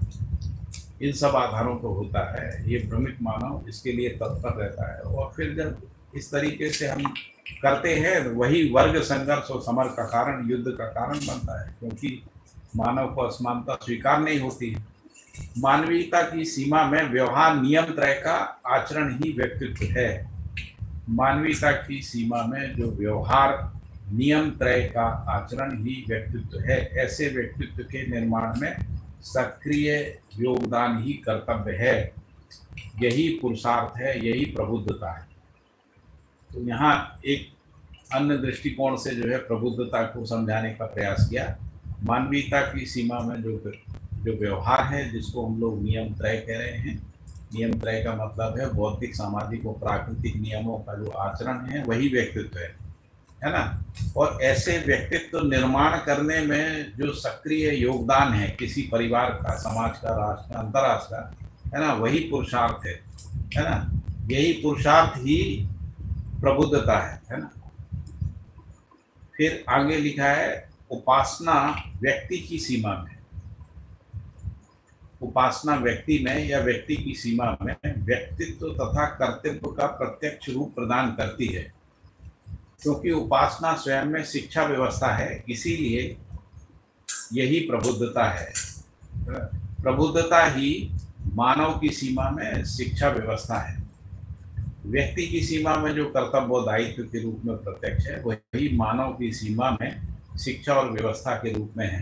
इन सब आधारों पर होता है। ये भ्रमित मानव इसके लिए तत्पर रहता है। और फिर जब इस तरीके से हम करते हैं वही वर्ग संघर्ष और समर का कारण, युद्ध का कारण बनता है, क्योंकि मानव को असमानता स्वीकार नहीं होती है। मानवीयता की सीमा में व्यवहार नियम त्रय का आचरण ही व्यक्तित्व है। मानवीयता की सीमा में जो व्यवहार नियम त्रय का आचरण ही व्यक्तित्व है। ऐसे व्यक्तित्व के निर्माण में सक्रिय योगदान ही कर्तव्य है। यही पुरुषार्थ है, यही प्रबुद्धता है। तो यहाँ एक अन्य दृष्टिकोण से जो है प्रबुद्धता को समझाने का प्रयास किया। मानवीयता की सीमा में जो जो व्यवहार है, जिसको हम लोग नियम त्रय कह रहे हैं। नियम त्रय का मतलब है बौद्धिक, सामाजिक और प्राकृतिक नियमों का जो आचरण है वही व्यक्तित्व है ना। और ऐसे व्यक्तित्व निर्माण करने में जो सक्रिय योगदान है किसी परिवार का, समाज का, राष्ट्र का, अंतर्राष्ट्र का, है ना, वही पुरुषार्थ है ना। यही पुरुषार्थ ही प्रबुद्धता है ना। फिर आगे लिखा है उपासना व्यक्ति की सीमा में। उपासना व्यक्ति में या व्यक्ति की सीमा में व्यक्तित्व तथा कर्तव्य का प्रत्यक्ष रूप प्रदान करती है, क्योंकि उपासना स्वयं में शिक्षा व्यवस्था है, इसीलिए यही प्रबुद्धता है। प्रबुद्धता ही मानव की सीमा में शिक्षा व्यवस्था है। व्यक्ति की सीमा में जो कर्तव्य और दायित्व के रूप में प्रत्यक्ष है, वही मानव की सीमा में शिक्षा और व्यवस्था के रूप में है।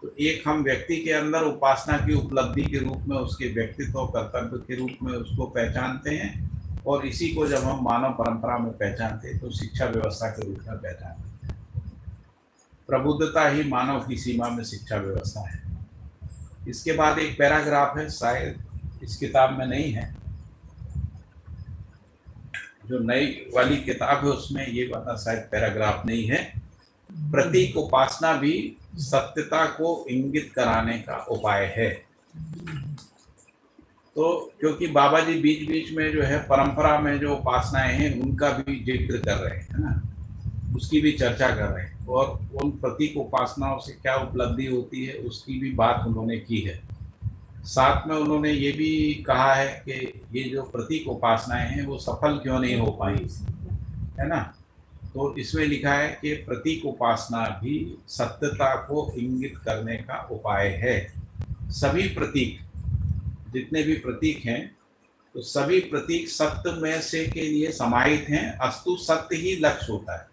तो एक हम व्यक्ति के अंदर उपासना की उपलब्धि के रूप में, उसके व्यक्तित्व और कर्तव्य के रूप में उसको पहचानते हैं, और इसी को जब हम मानव परंपरा में पहचानते हैं तो शिक्षा व्यवस्था के रूप में पहचानते हैं। प्रबुद्धता ही मानव की सीमा में शिक्षा व्यवस्था है। इसके बाद एक पैराग्राफ है, शायद इस किताब में नहीं है, जो नई वाली किताब है उसमें ये वाला शायद पैराग्राफ नहीं है। प्रतीक उपासना भी सत्यता को इंगित कराने का उपाय है। तो क्योंकि बाबा जी बीच बीच में जो है परंपरा में जो उपासनाएं हैं उनका भी जिक्र कर रहे हैं ना, उसकी भी चर्चा कर रहे हैं, और उन प्रतीक उपासनाओं से क्या उपलब्धि होती है उसकी भी बात उन्होंने की है। साथ में उन्होंने ये भी कहा है कि ये जो प्रतीक उपासनाएं हैं वो सफल क्यों नहीं हो पाई, है ना। तो इसमें लिखा है कि प्रतीक उपासना भी सत्यता को इंगित करने का उपाय है। सभी प्रतीक, जितने भी प्रतीक हैं, तो सभी प्रतीक सत्य में से के लिए समाहित हैं, अस्तु सत्य ही लक्ष्य होता है।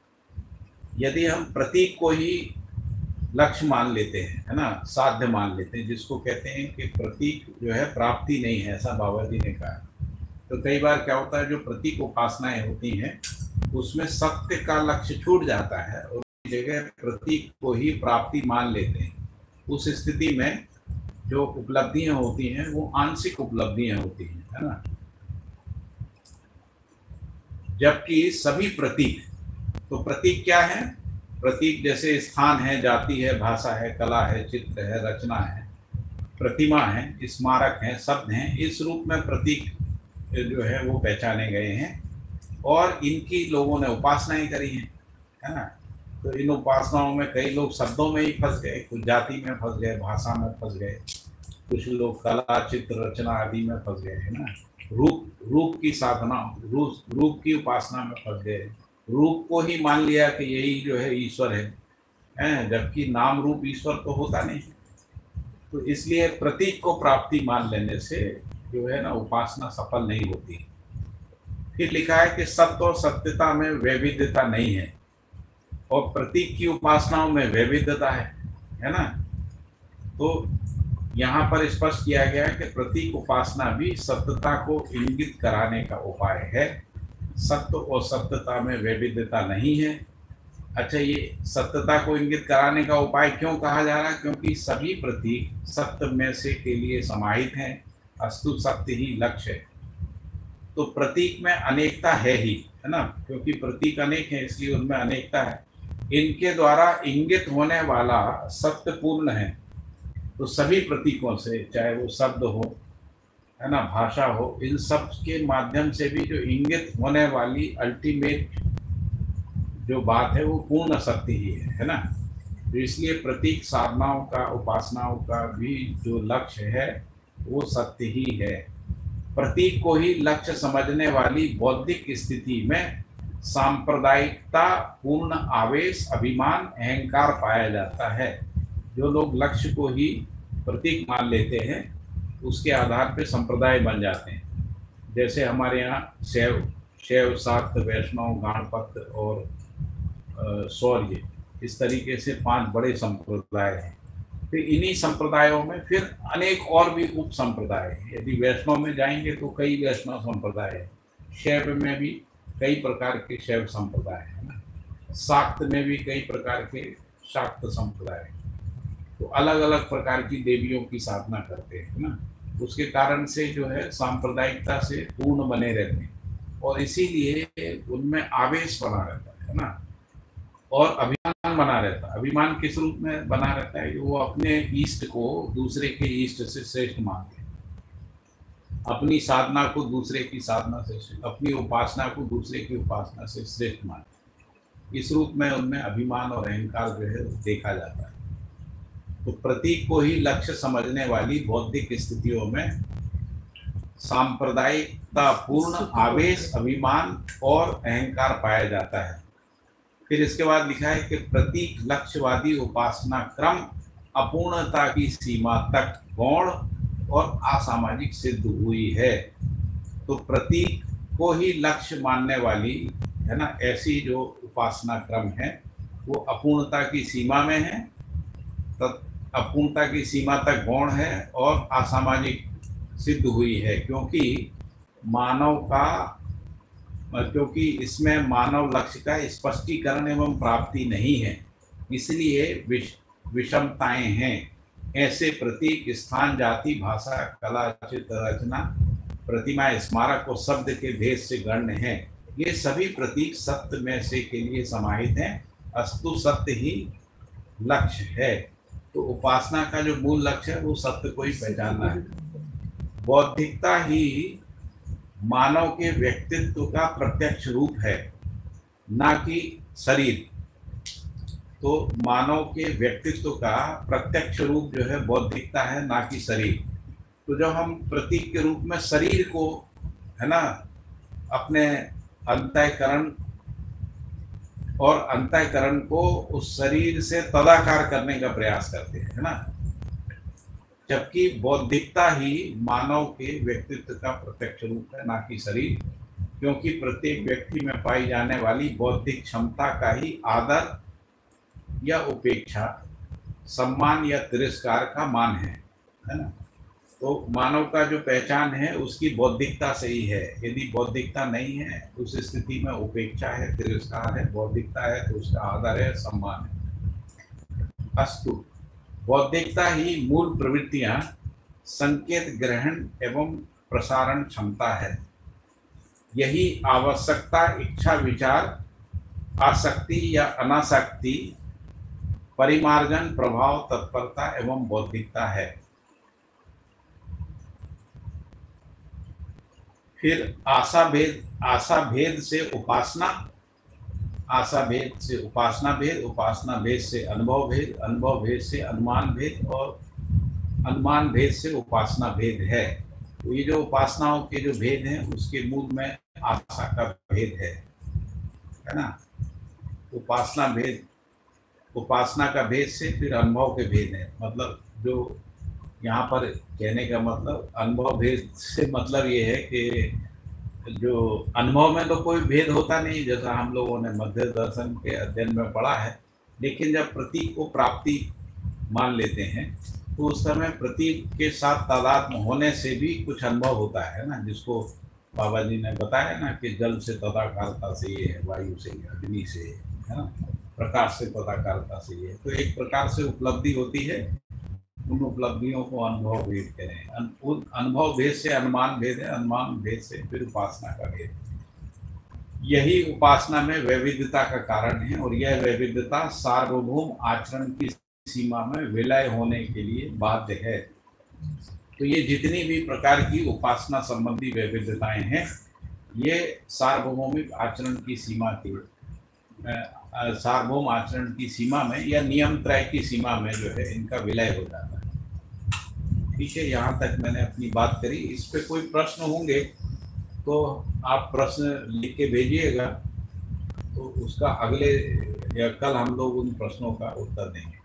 यदि हम प्रतीक को ही लक्ष्य मान लेते हैं, है ना, साध्य मान लेते हैं, जिसको कहते हैं कि प्रतीक जो है प्राप्ति नहीं है, ऐसा बाबा जी ने कहा। तो कई बार क्या होता है, जो प्रतीक उपासनाएं होती हैं उसमें सत्य का लक्ष्य छूट जाता है और उस जगह प्रतीक को ही प्राप्ति मान लेते हैं। उस स्थिति में जो उपलब्धियां होती हैं वो आंशिक उपलब्धियां होती हैं, है ना। जबकि सभी प्रतीक, तो प्रतीक क्या है? प्रतीक जैसे स्थान है, जाति है, भाषा है, कला है, चित्र है, रचना है, प्रतिमा है, स्मारक है, शब्द हैं, इस रूप में प्रतीक जो है वो पहचाने गए हैं और इनकी लोगों ने उपासनाएं करी हैं, है ना। तो इन उपासनाओं में कई लोग शब्दों में ही फंस गए, कुछ जाति में फंस गए, भाषा में फंस गए, कुछ लोग कला, चित्र, रचना आदि में फंस गए, है ना। रूप की साधना, रूप की उपासना में फंस गए, रूप को ही मान लिया कि यही जो है ईश्वर है, जबकि नाम रूप ईश्वर तो होता नहीं। तो इसलिए प्रतीक को प्राप्ति मान लेने से जो है ना उपासना सफल नहीं होती। फिर लिखा है कि सत्य और सत्यता में वैविध्यता नहीं है और प्रतीक की उपासनाओं में वैविध्यता है ना। तो यहाँ पर स्पष्ट किया गया है कि प्रतीक उपासना भी सत्यता को इंगित कराने का उपाय है। सत्य और सत्यता में वैविध्यता नहीं है। अच्छा, ये सत्यता को इंगित कराने का उपाय क्यों कहा जा रहा है? क्योंकि सभी प्रतीक सत्य में से के लिए समाहित हैं, अस्तु सत्य ही लक्ष्य है। तो प्रतीक में अनेकता है ही, है ना, क्योंकि प्रतीक अनेक है इसलिए उनमें अनेकता है। इनके द्वारा इंगित होने वाला सत्य पूर्ण है। तो सभी प्रतीकों से, चाहे वो शब्द हो, है ना, भाषा हो, इन सब के माध्यम से भी जो इंगित होने वाली अल्टीमेट जो बात है वो पूर्ण सत्य ही है ना। तो इसलिए प्रतीक साधनाओं का, उपासनाओं का भी जो लक्ष्य है वो सत्य ही है। प्रतीक को ही लक्ष्य समझने वाली बौद्धिक स्थिति में सांप्रदायिकता, पूर्ण आवेश, अभिमान, अहंकार पाया जाता है। जो लोग लक्ष्य को ही प्रतीक मान लेते हैं उसके आधार पर संप्रदाय बन जाते हैं। जैसे हमारे यहाँ शैव, शाक्त, वैष्णव, गणपत और शौर्य, इस तरीके से 5 बड़े संप्रदाय हैं। फिर इन्हीं संप्रदायों में फिर अनेक और भी उप संप्रदाय हैं। यदि वैष्णव में जाएंगे तो कई वैष्णव संप्रदाय हैं, शैव में भी कई प्रकार के शैव संप्रदाय हैं ना, शाक्त में भी कई प्रकार के शाक्त संप्रदाय हैं। तो अलग अलग प्रकार की देवियों की साधना करते हैं ना, उसके कारण से जो है सांप्रदायिकता से पूर्ण बने रहते हैं और इसीलिए उनमें आवेश बना रहता है ना, और अभिमान बना रहता है। अभिमान किस रूप में बना रहता है कि वो अपने इष्ट को दूसरे के इष्ट से श्रेष्ठ मानते हैं, अपनी साधना को दूसरे की साधना से, अपनी उपासना को दूसरे की उपासना से श्रेष्ठ मानते हैं। इस रूप में उनमें अभिमान और अहंकार जो है देखा जाता है। तो प्रतीक को ही लक्ष्य समझने वाली बौद्धिक स्थितियों में सांप्रदायिकता पूर्ण आवेश, अभिमान और अहंकार पाया जाता है। फिर इसके बाद लिखा है कि प्रतीक लक्ष्यवादी उपासना क्रम अपूर्णता की सीमा तक गौण और असामाजिक सिद्ध हुई है। तो प्रतीक को ही लक्ष्य मानने वाली है ना ऐसी जो उपासना क्रम है वो अपूर्णता की सीमा में है, अपूर्णता की सीमा तक गौण है और असामाजिक सिद्ध हुई है, क्योंकि इसमें मानव लक्ष्य का स्पष्टीकरण एवं प्राप्ति नहीं है, इसलिए विषमताएं हैं। ऐसे प्रतीक स्थान, जाति, भाषा, कला, चित्र, रचना, प्रतिमा, स्मारक और शब्द के भेद से गण्य हैं। ये सभी प्रतीक सत्य में से के लिए समाहित हैं। अस्तु सत्य ही लक्ष्य है। तो उपासना का जो मूल लक्ष्य है वो सत्य को ही पहचानना है। बौद्धिकता ही मानव के व्यक्तित्व का प्रत्यक्ष रूप है, ना कि शरीर। तो मानव के व्यक्तित्व का प्रत्यक्ष रूप जो है बौद्धिकता है, ना कि शरीर। तो जब हम प्रतीक के रूप में शरीर को है ना अपने अंतःकरण को उस शरीर से तदाकार करने का प्रयास करते हैं, है ना, जबकि बौद्धिकता ही मानव के व्यक्तित्व का प्रत्यक्ष रूप है, ना कि शरीर, क्योंकि प्रत्येक व्यक्ति में पाई जाने वाली बौद्धिक क्षमता का ही आदर या उपेक्षा, सम्मान या तिरस्कार का मान है ना। तो मानव का जो पहचान है उसकी बौद्धिकता से ही है। यदि बौद्धिकता नहीं है उस स्थिति में उपेक्षा है, तिरस्कार है। बौद्धिकता है तो उसका आदर है, सम्मान है। अस्तु, बौद्धिकता ही मूल प्रवृत्तियां, संकेत ग्रहण एवं प्रसारण क्षमता है। यही आवश्यकता, इच्छा, विचार, आसक्ति या अनासक्ति, परिमार्जन, प्रभाव, तत्परता एवं बौद्धिकता है। फिर आशा भेद से उपासना, आशा भेद से उपासना भेद, उपासना भेद से अनुभव भेद, अनुभव भेद से अनुमान भेद और अनुमान भेद से उपासना भेद है। तो ये जो उपासनाओं के जो भेद हैं उसके मूल में आशा का भेद है ना। उपासना का भेद से फिर अनुभव के भेद है। मतलब जो यहाँ पर कहने का मतलब अनुभव भेद से मतलब ये है कि जो अनुभव में तो कोई भेद होता नहीं, जैसा हम लोगों ने मध्य दर्शन के अध्ययन में पढ़ा है, लेकिन जब प्रतीक को प्राप्ति मान लेते हैं तो उस समय प्रतीक के साथ तादात्म्य होने से भी कुछ अनुभव होता है ना, जिसको बाबा जी ने बताया ना कि जल से तदाकारता से ये है, वायु से, अग्नि से, है ना, प्रकाश से तदाकारता से ये। तो एक प्रकार से उपलब्धि होती है, उन उपलब्धियों को अनुभव भेद करें। अनुभव भेद से अनुमान भेद है, अनुमान भेद से फिर उपासना का भेद। यही उपासना में वैविध्यता का कारण है और यह वैविध्यता सार्वभौम आचरण की सीमा में विलय होने के लिए बाध्य है। तो ये जितनी भी प्रकार की उपासना संबंधी वैविध्यताएं हैं ये सार्वभौमिक आचरण की सीमा के सार्वभौम आचरण की सीमा में या नियम त्रय की सीमा में जो है इनका विलय हो जाता है। ठीक है, यहाँ तक मैंने अपनी बात करी। इस पे कोई प्रश्न होंगे तो आप प्रश्न लिख के भेजिएगा, तो उसका अगले या कल हम लोग उन प्रश्नों का उत्तर देंगे।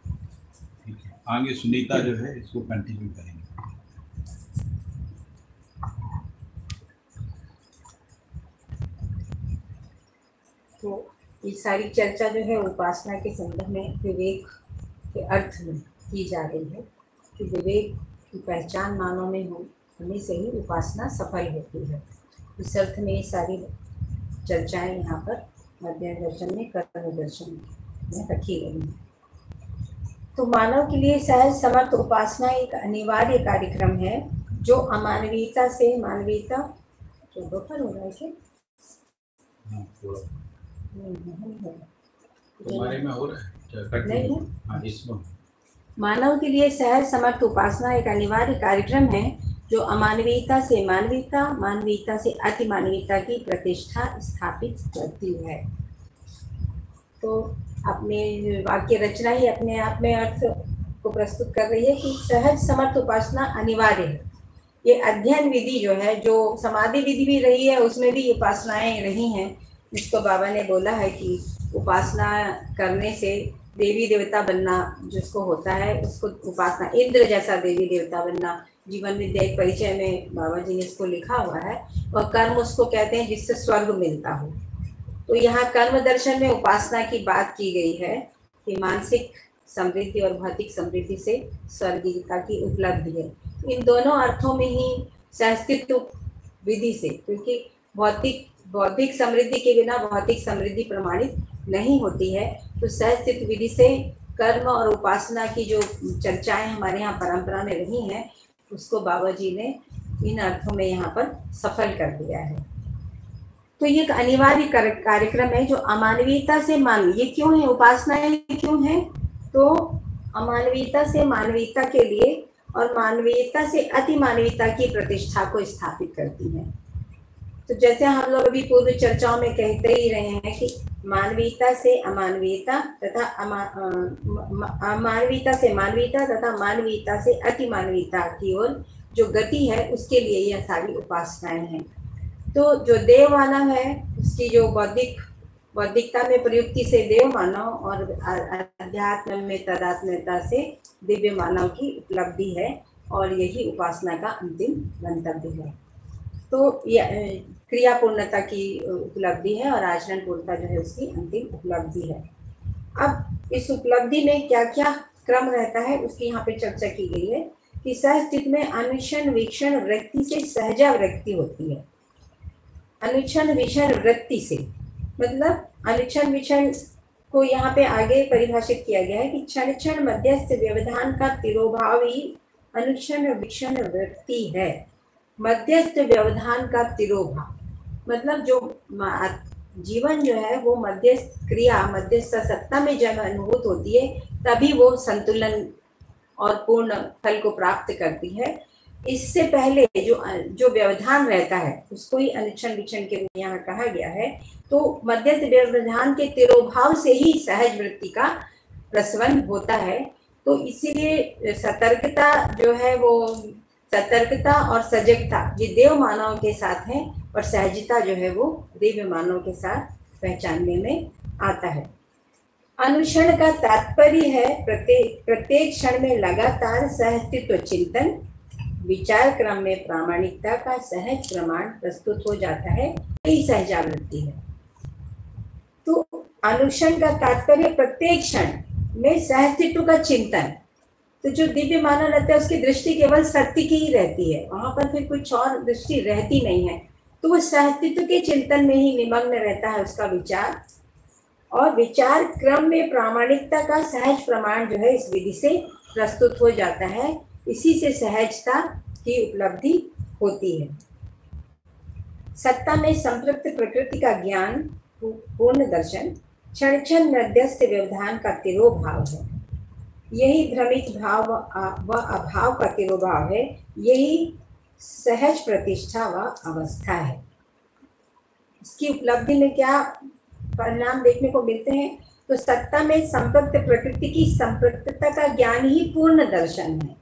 ठीक है, आगे सुनीता जो है इसको कंटिन्यू करेंगे। तो ये सारी चर्चा जो है उपासना के संदर्भ में विवेक के अर्थ में की जा रही है कि विवेक की पहचान मानव में होने से ही उपासना सफल होती है। इस अर्थ में ये सारी चर्चाएं यहाँ पर मध्य दर्शन में, कर्म दर्शन में रखी गई हैं। तो मानव के लिए सहज समर्थ उपासना एक अनिवार्य कार्यक्रम है जो अमानवीयता से मानवीयता क्या दोपहर हो रहा है क्या? थोड़ा नहीं, तुम्हारे में हो रहा है क्या? नहीं है। हाँ, इसमें मानव के लिए सहज समर्थ उपासना एक अनिवार्य कार्यक्रम है जो अमानवीयता से मानवीयता, मानवीयता से अतिमानवीयता की प्रतिष्ठा स्थापित करती है। तो अपने वाक्य रचना ही अपने आप में अर्थ को प्रस्तुत कर रही है कि सहज समर्थ उपासना अनिवार्य है। ये अध्ययन विधि जो है, जो समाधि विधि भी रही है, उसमें भी उपासनाएं रही हैं, जिसको बाबा ने बोला है कि उपासना करने से देवी देवता बनना जिसको होता है उसको उपासना, इंद्र जैसा देवी देवता बनना, जीवन विद्या परिचय में बाबा जी ने इसको लिखा हुआ है। और कर्म उसको कहते हैं जिससे स्वर्ग मिलता हो। तो यहाँ कर्म दर्शन में उपासना की बात की गई है कि मानसिक समृद्धि और भौतिक समृद्धि से स्वर्गीयता की उपलब्धि है। तो इन दोनों अर्थों में ही सहस्तित्व विधि से, क्योंकि बौद्धिक समृद्धि के बिना भौतिक समृद्धि प्रमाणित नहीं होती है, तो सहस्तित्व विधि से कर्म और उपासना की जो चर्चाएं हमारे यहाँ परंपरा में रही हैं, उसको बाबा जी ने इन अर्थों में यहाँ पर सफल कर दिया है। तो ये एक अनिवार्य कार्यक्रम है जो अमानवीयता से मानवीय, ये क्यों है, उपासनाएं क्यों है? तो अमानवीयता से मानवीयता के लिए और मानवीयता से अतिमानवीयता की प्रतिष्ठा को स्थापित करती है। तो जैसे हम लोग अभी पूर्व चर्चाओं में कहते ही रहे हैं कि मानवीयता से अमानवीयता तथा अमानवीयता से मानवीयता तथा मानवीयता से अतिमानवीयता की ओर जो गति है, उसके लिए यह सारी उपासनाएं हैं। तो जो देव मानव है उसकी जो बौद्धिकता में प्रयुक्ति से देव मानव और अध्यात्म में तदात्म्यता से दिव्य मानव की उपलब्धि है, और यही उपासना का अंतिम गंतव्य है। तो क्रिया पूर्णता की उपलब्धि है और आचरण पूर्णता जो है उसकी अंतिम उपलब्धि है। अब इस उपलब्धि में क्या क्या क्रम रहता है उसकी यहाँ पे चर्चा की गई है कि सहस्तित्व में अनुक्षण वीक्षण वृत्ति से सहजा वृत्ति होती है। अनुक्षण वीक्षण वृत्ति से मतलब अनुक्षण वीक्षण को यहाँ पे आगे परिभाषित किया गया है कि क्षण क्षण मध्यस्थ व्यवधान का तिरोभाव ही अनुक्षण वीक्षण वृत्ति है। मध्यस्थ व्यवधान का तिरोभाव मतलब जो जीवन जो है वो मध्यस्थ क्रिया, मध्यस्थ सत्ता में जब अनुभूत होती है तभी वो संतुलन और पूर्ण फल को प्राप्त करती है। इससे पहले जो व्यवधान रहता है उसको ही अनुक्षण वीक्षण के रूप में यहाँ कहा गया है। तो मध्यस्थ व्यवधान के तिरोभाव से ही सहज वृत्ति का प्रसवन होता है। तो इसीलिए सतर्कता जो है वो सतर्कता और सजगता ये देव मानव के साथ है, और सहजता जो है वो दिव्य मानव के साथ पहचानने में आता है। अनुक्षण का तात्पर्य है प्रत्येक क्षण में लगातार सहस्तित्व चिंतन, विचार क्रम में प्रामाणिकता का सहज प्रमाण प्रस्तुत हो जाता है, यही सहजावृत्ति है। तो अनुक्षण का तात्पर्य प्रत्येक क्षण में सहस्तित्व का चिंतन। तो जो दिव्य मानव रहता है उसकी दृष्टि केवल सत्य की ही रहती है, वहां पर फिर कुछ और दृष्टि रहती नहीं है। तो वो सहस्तित्व के चिंतन में ही निमग्न रहता है उसका विचार, और विचार क्रम में प्रामाणिकता का सहज प्रमाण जो है इस विधि से प्रस्तुत हो जाता है। इसी से सहजता की उपलब्धि होती है। सत्ता में संपृक्त प्रकृति का ज्ञान पूर्ण दर्शन क्षण क्षण मध्यस्थ व्यवधान का तिरोभाव है। यही भ्रमित भाव व अभाव का तिरोभाव है, यही सहज प्रतिष्ठा व अवस्था है। इसकी उपलब्धि में क्या परिणाम देखने को मिलते हैं? तो सत्ता में संपृक्त प्रकृति की संपृक्तता का ज्ञान ही पूर्ण दर्शन है।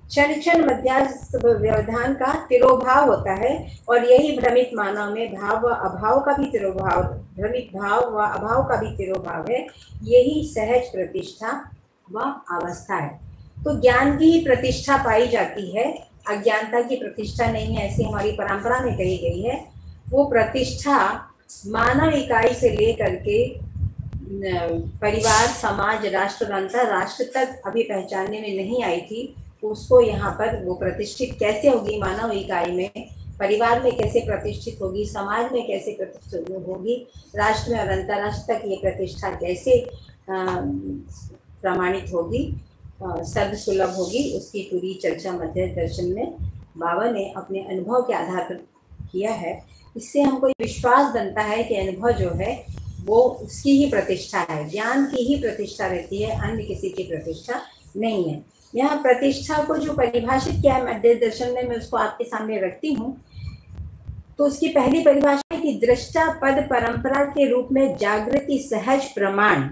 क्षण क्षण मध्यस्थ व्यवधान का तिरोभाव होता है, और यही भ्रमित मानव में भाव व अभाव का भी तिरोभाव, भ्रमित भाव व अभाव का भी तिरोभाव है, यही सहज प्रतिष्ठा व अवस्था है। तो ज्ञान की ही प्रतिष्ठा पाई जाती है, अज्ञानता की प्रतिष्ठा नहीं है, ऐसी हमारी परंपरा में कही गई है। वो प्रतिष्ठा मानव इकाई से लेकर के परिवार, समाज, राष्ट्र और अंतरराष्ट्र तक अभी पहचानने में नहीं आई थी। उसको यहाँ पर वो प्रतिष्ठित कैसे होगी मानव इकाई में, परिवार में कैसे प्रतिष्ठित होगी, समाज में कैसे प्रतिष्ठित होगी, राष्ट्र में और अंतरराष्ट्र तक ये प्रतिष्ठा कैसे प्रमाणित होगी, सर्व सुलभ होगी, उसकी पूरी चर्चा मध्य दर्शन में बाबा ने अपने अनुभव के आधार पर किया है। इससे हमको विश्वास बनता है कि अनुभव जो है वो उसकी ही प्रतिष्ठा है, ज्ञान की ही प्रतिष्ठा रहती है, अन्य किसी की प्रतिष्ठा नहीं है। यहाँ प्रतिष्ठा को जो परिभाषित किया है मध्य दर्शन में, मैं उसको आपके सामने रखती हूँ। तो उसकी पहली परिभाषा है कि दृष्टा पद परंपरा के रूप में जागृति सहज प्रमाण।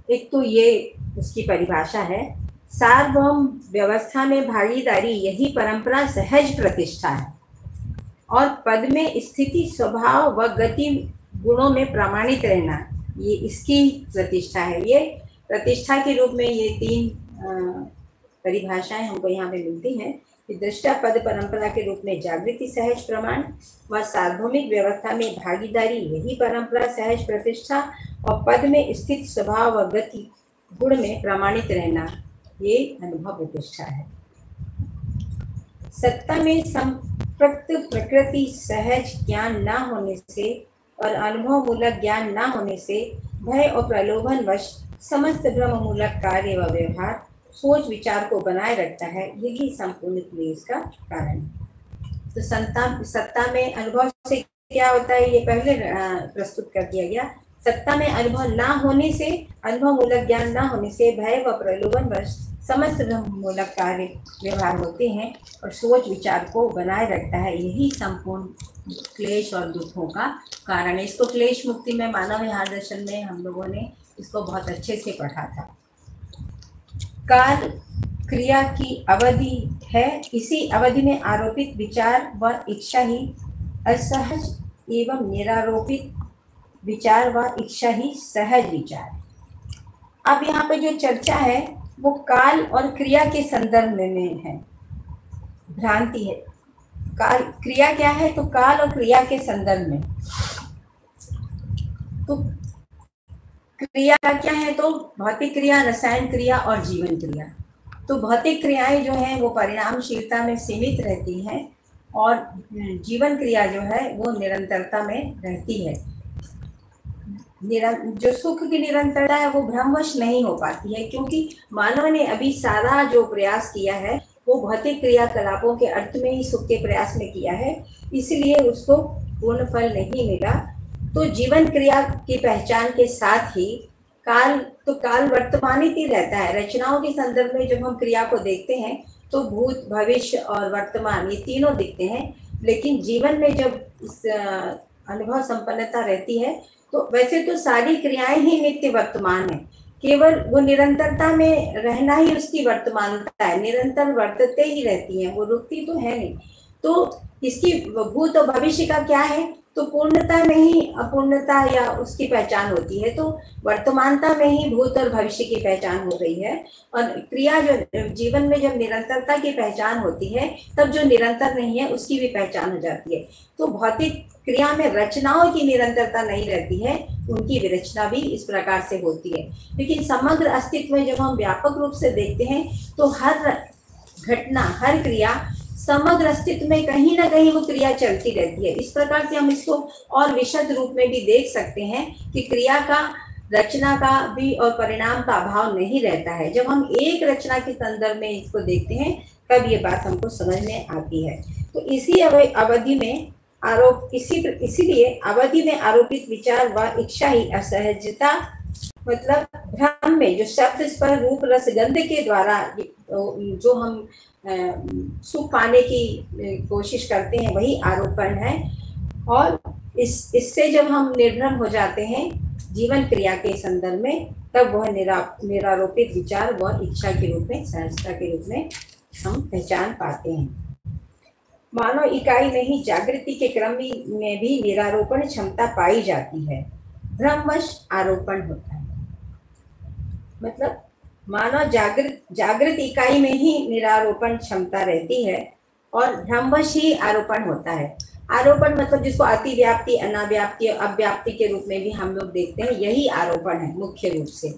एक तो ये उसकी परिभाषा है। सार्वभौम व्यवस्था में भागीदारी यही परंपरा सहज प्रतिष्ठा है, और पद में स्थिति स्वभाव व गति गुणों में प्रमाणित रहना ये इसकी प्रतिष्ठा है। ये प्रतिष्ठा के रूप में ये 3 परिभाषाएं हमको यहाँ पे मिलती हैं कि दृष्टा पद परंपरा के रूप में जागृति सहज प्रमाण, व सार्वभौमिक व्यवस्था में भागीदारी यही परंपरा सहज प्रतिष्ठा, और पद में स्थित स्वभाव व गति गुण में प्रमाणित रहना ये अनुभव प्रतिष्ठा है। सत्ता में संप्रक्त प्रकृति सहज ज्ञान न होने से और अनुभव मूलक ज्ञान न होने से भय और प्रलोभन वश समस्त भ्रम मूलक कार्य व व्यवहार सोच विचार को बनाए रखता है, यही संपूर्ण क्लेश का कारण है। तो सत्ता में अनुभव से क्या होता है ये पहले प्रस्तुत कर दिया गया। सत्ता में अनुभव ना होने से, अनुभव मूलक ज्ञान ना होने से भय व प्रलोभन वश समस्त भ्रम मूलक कार्य व्यवहार होते हैं और सोच विचार को बनाए रखता है, यही संपूर्ण क्लेश और दुखों का कारण है। इसको क्लेश मुक्ति में मानव विहार दर्शन में हम लोगों ने इसको बहुत अच्छे से पढ़ा था। काल क्रिया की अवधि है, इसी अवधि में आरोपित विचार व इच्छा ही असहज एवं निरारोपित विचार व इच्छा ही सहज विचार। अब यहाँ पे जो चर्चा है वो काल और क्रिया के संदर्भ में है। भ्रांति है। काल क्रिया क्या है, तो काल और क्रिया के संदर्भ में। तो क्रिया क्या है, तो भौतिक क्रिया, रसायन क्रिया और जीवन क्रिया। तो भौतिक क्रियाएं जो हैं वो परिणामशीलता में सीमित रहती हैं, और जीवन क्रिया जो है वो निरंतरता में रहती है। जो सुख की निरंतरता है वो भ्रमवश नहीं हो पाती है, क्योंकि मानव ने अभी सारा जो प्रयास किया है वो भौतिक क्रियाकलापों के अर्थ में ही सुख के प्रयास में किया है, इसलिए उसको पूर्ण फल नहीं मिला। तो जीवन क्रिया की पहचान के साथ ही काल वर्तमानित ही रहता है। रचनाओं के संदर्भ में जब हम क्रिया को देखते हैं तो भूत, भविष्य और वर्तमान ये तीनों दिखते हैं, लेकिन जीवन में जब इस अनुभव संपन्नता रहती है तो वैसे तो सारी क्रियाएं ही नित्य वर्तमान है, केवल वो निरंतरता में रहना ही उसकी वर्तमानता है, निरंतर वर्तते ही रहती है, वो रुकती तो है नहीं। तो इसकी भूत और भविष्य का क्या है, तो पूर्णता में ही अपूर्णता या उसकी पहचान होती है, तो वर्तमानता में ही भूत और भविष्य की पहचान हो रही है। और क्रिया जो जीवन में जब निरंतरता की पहचान होती है तब जो निरंतर नहीं है उसकी भी पहचान हो जाती है। तो भौतिक क्रिया में रचनाओं की निरंतरता नहीं रहती है, उनकी विरचना भी इस प्रकार से होती है। लेकिन समग्र अस्तित्व में जब हम व्यापक रूप से देखते हैं तो हर घटना, हर क्रिया समग्र अस्तित्व में कहीं ना कहीं वो क्रिया चलती रहती है। इस प्रकार से हम इसको और विशद रूप में भी देख सकते हैं कि क्रिया का, रचना का भी और परिणाम का अभाव नहीं रहता है। जब हम एक रचना के संदर्भ में इसको देखते हैं तब ये बात हमको समझ में आती है। तो इसी अवधि में इसीलिए अवधि में आरोपित विचार व इच्छा ही असहजता, मतलब भ्रम में जो शब्द स्पर्श रूप रस गंध के द्वारा जो हम सुख पाने की कोशिश करते हैं वही आरोपण है। और इससे जब हम निर्भ्रम हो जाते हैं जीवन क्रिया के संदर्भ में, तब वह निरारोपित विचार व इच्छा के रूप में, सहजता के रूप में हम पहचान पाते हैं। मानव इकाई में ही जागृति के क्रम में भी निरारोपण क्षमता पाई जाती है, भ्रमवश आरोपण होता है। मतलब मानव जागृत इकाई में ही निरारोपण क्षमता रहती है और भ्रमवश ही आरोपण होता है। आरोपण मतलब जिसको अतिव्याप्ति, अनाव्याप्ति, अव्याप्ति के रूप में भी हम लोग देखते हैं, यही आरोपण है मुख्य रूप से।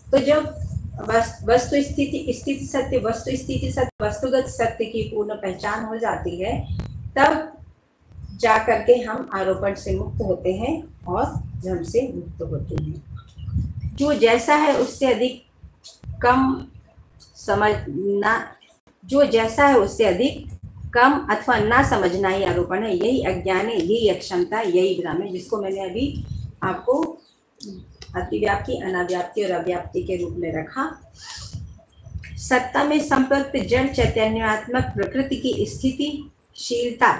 तो जब वस्तु स्थिति सत्य, वस्तु स्थिति सत्य, वस्तुगत सत्य की पूर्ण पहचान हो जाती है, तब जा करके हम आरोपण से मुक्त होते हैं और भ्रम से मुक्त होते हैं। जो जैसा है उससे अधिक कम समझना, जो जैसा है उससे अधिक कम अथवा ना समझना ही आरोपण है। यही अज्ञान है, यही अक्षमता, यही भ्रम है, जिसको मैंने अभी आपको अतिव्याप्ति, अनाव्याप्ति और अव्याप्ति के रूप में रखा। सत्ता में संपर्क जड़ चैतन्यात्मक प्रकृति की स्थितिशीलता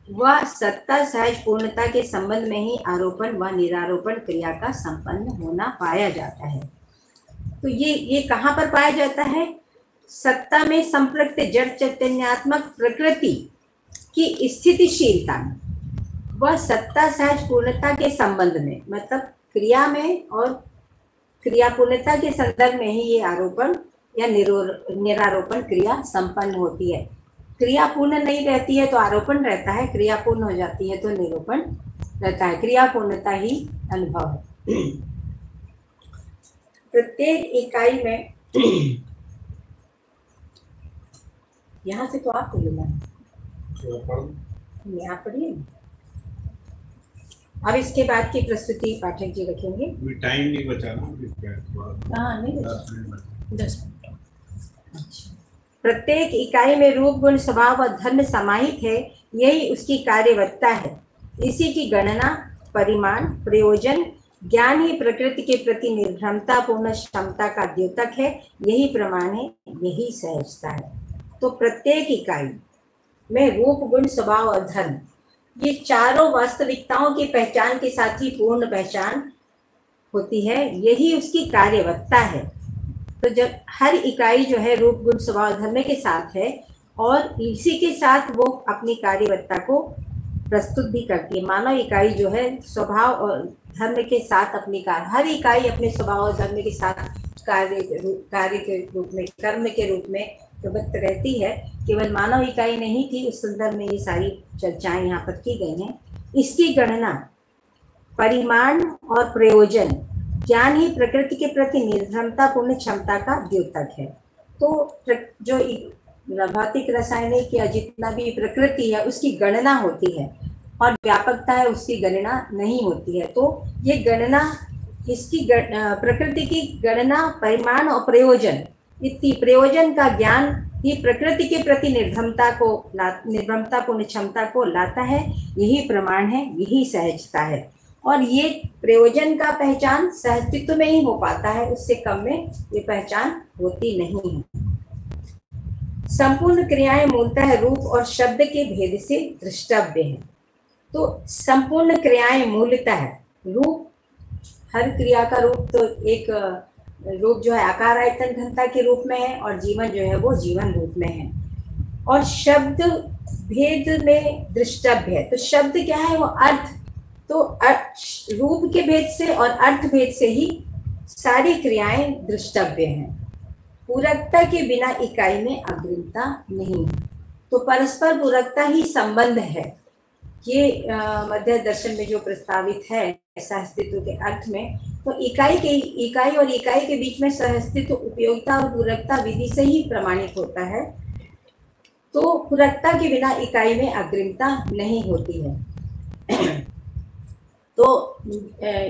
व सत्ता सहज पूर्णता के संबंध में ही आरोपण व निरारोपण क्रिया का संपन्न होना पाया जाता है। तो ये कहाँ पर पाया जाता है? सत्ता में संपृक्त जड़ चैतन्यात्मक प्रकृति की स्थितिशीलता व सत्ता सहज पूर्णता के संबंध में, मतलब क्रिया में और क्रिया पूर्णता के संदर्भ में ही ये आरोपण या निरारोपण क्रिया संपन्न होती है। क्रिया पूर्ण नहीं रहती है तो आरोपण रहता है, क्रिया पूर्ण हो जाती है तो निरूपण रहता है। क्रिया पूर्णता ही अनुभव है। प्रत्येक इकाई में यहाँ से तो आपको लेना है, यहाँ पढ़िए। अब इसके बाद की प्रस्तुति पाठक जी रखेंगे। टाइम नहीं बचा ना? हाँ, नहीं बचा, 10 मिनट। अच्छा। प्रत्येक इकाई में रूप, गुण, स्वभाव और धर्म समाहित है, यही उसकी कार्यवत्ता है। इसी की गणना, परिमाण, प्रयोजन, ज्ञान ही प्रकृति के प्रति निर्भरता पूर्ण क्षमता का द्योतक है। यही प्रमाण है, यही सहजता है। तो प्रत्येक इकाई में रूप, गुण, स्वभाव और धर्म, ये चारों वास्तविकताओं की पहचान के साथ ही पूर्ण पहचान होती है, यही उसकी कार्यवत्ता है। तो जब हर इकाई जो है रूप, गुण, स्वभाव, धर्म के साथ है और इसी के साथ वो अपनी कार्यवत्ता को प्रस्तुत भी करती है। मानव इकाई जो है स्वभाव और धर्म के साथ अपनी हर इकाई अपने स्वभाव और धर्म के साथ कार्य के रूप में, कर्म के रूप में प्रवृत्त रहती है। केवल मानव इकाई नहीं थी, उस संदर्भ में ये सारी चर्चाएं यहाँ पर की गई हैं। इसकी गणना, परिमाण और प्रयोजन, ज्ञान ही प्रकृति के प्रति निर्भरता पूर्ण क्षमता का द्योतक है। तो जो भौतिक, रासायनिक या जितना भी प्रकृति है उसकी गणना होती है और व्यापकता है उसकी गणना नहीं होती है। तो ये गणना, इसकी प्रकृति की गणना, परिमाण और प्रयोजन, इतनी प्रयोजन का ज्ञान ही प्रकृति के प्रति निर्भरता पूर्ण क्षमता को लाता है। यही प्रमाण है, यही सहजता है। और ये प्रयोजन का पहचान सहस्तित्व में ही हो पाता है, उससे कम में ये पहचान होती नहीं है। संपूर्ण क्रियाएं मूलतः रूप और शब्द के भेद से दृष्टव्य हैं। तो संपूर्ण क्रियाएं मूलतः रूप, हर क्रिया का रूप तो एक रूप जो है आकार, आयतन, घनता के रूप में है और जीवन जो है वो जीवन रूप में है। और शब्द भेद में दृष्टव्य है। तो शब्द क्या है? वो अर्थ। तो रूप के भेद से और अर्थ भेद से ही सारी क्रियाएं दृष्टव्य हैं। पूरकता के बिना इकाई में अग्रिमता नहीं है। तो परस्पर पूरकता ही संबंध है। ये मध्य दर्शन में जो प्रस्तावित है सहअस्तित्व के अर्थ में, तो इकाई और इकाई के बीच में सहअस्तित्व उपयोगिता और पूरकता विधि से ही प्रमाणित होता है। तो पूरकता के बिना इकाई में अग्रिमता नहीं होती है। तो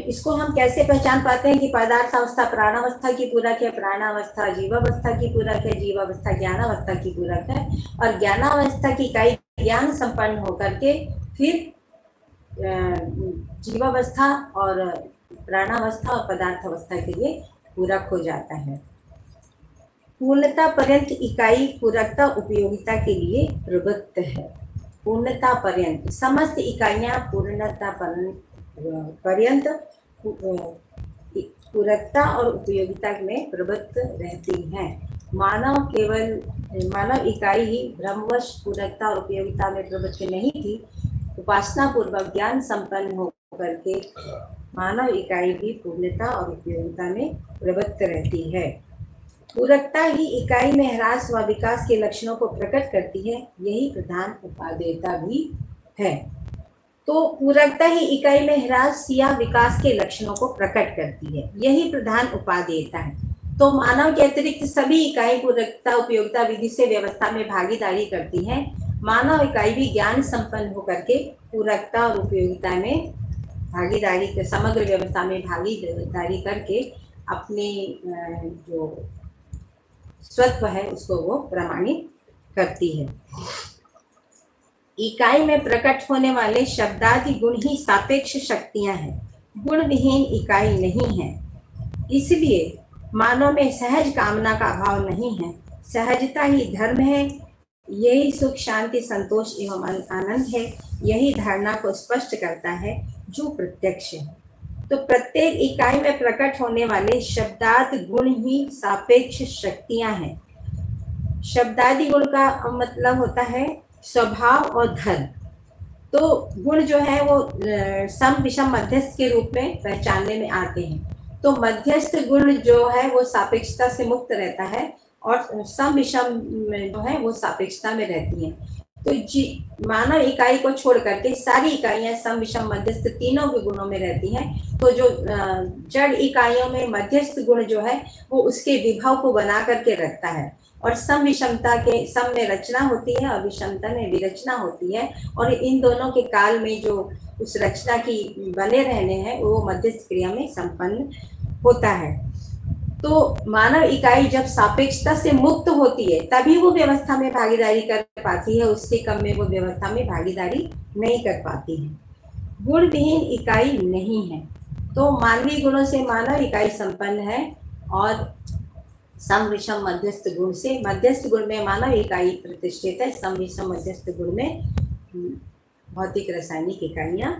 इसको हम कैसे पहचान पाते हैं कि पदार्थावस्था प्राणावस्था की पूरक है, प्राणावस्था जीवावस्था की पूरक है, जीवावस्था ज्ञानावस्था की पूरक है और ज्ञानावस्था की इकाई ज्ञान संपन्न होकर के फिर जीवावस्था और प्राणावस्था और पदार्थावस्था के लिए पूरक हो जाता है। पूर्णता पर्यंत इकाई पूरकता उपयोगिता के लिए प्रवृत्त है। पूर्णता पर्यंत समस्त इकाइयां पूर्णता पर्यंत पूरकता और उपयोगिता में प्रवृत्त रहती हैं। मानव इकाई ही भ्रमवश पूरकता और उपयोगिता में प्रवृत्त नहीं थी। उपासना पूर्वक ज्ञान संपन्न होकर के मानव इकाई भी पूर्णता और उपयोगिता में प्रवृत्त रहती है। पूरकता ही इकाई में ह्रास व विकास के लक्षणों को प्रकट करती है, यही प्रधान उपादेयता भी है। तो पूरकता ही इकाई में ह्रास या विकास के लक्षणों को प्रकट करती है, यही प्रधान उपादेयता है। तो मानव के अतिरिक्त सभी इकाई पूरकता उपयोगिता विधि से व्यवस्था में भागीदारी करती हैं। मानव इकाई भी ज्ञान संपन्न होकर के पूरकता और उपयोगिता में भागीदारी, समग्र व्यवस्था में भागीदारी करके अपने जो स्वत्व है उसको वो प्रमाणित करती है। इकाई में प्रकट होने वाले शब्दादि गुण ही सापेक्ष शक्तियां हैं, गुण विहीन इकाई नहीं है। इसलिए मानव में सहज कामना का अभाव नहीं है, सहजता ही धर्म है। यही सुख शांति संतोष एवं आनंद है। यही धारणा को स्पष्ट करता है जो प्रत्यक्ष है। तो प्रत्येक इकाई में प्रकट होने वाले शब्दादि गुण ही सापेक्ष शक्तियां हैं। शब्दादि गुण का मतलब होता है स्वभाव और धर्म। तो गुण जो है वो सम विषम मध्यस्थ के रूप में पहचानने में आते हैं। तो मध्यस्थ गुण जो है वो सापेक्षता से मुक्त रहता है और सम विषम जो है वो सापेक्षता में रहती हैं। तो मानव इकाई को छोड़ करके सारी इकाइयां सम विषम मध्यस्थ तीनों के गुणों में रहती हैं। तो जो जड़ इकाइयों में मध्यस्थ गुण जो है वो उसके विभव को बना करके रखता है, और सम विषमता के सम में रचना होती है और विषमता में विरचना होती है, और इन दोनों के काल में जो उस रचना की बने रहने हैं वो मध्यस्थ क्रिया में संपन्न होता है। तो मानव इकाई जब सापेक्षता से मुक्त होती है तभी वो व्यवस्था में भागीदारी कर पाती है, उससे कम में वो व्यवस्था में भागीदारी नहीं कर पाती है। गुण विहीन इकाई नहीं है। तो मानवीय गुणों से मानव इकाई संपन्न है, और सम विषम मध्यस्थ गुण से मध्यस्थ गुण में मानव इकाई प्रतिष्ठित है, सम विषम मध्यस्थ गुण में भौतिक रासायनिक इकाइयां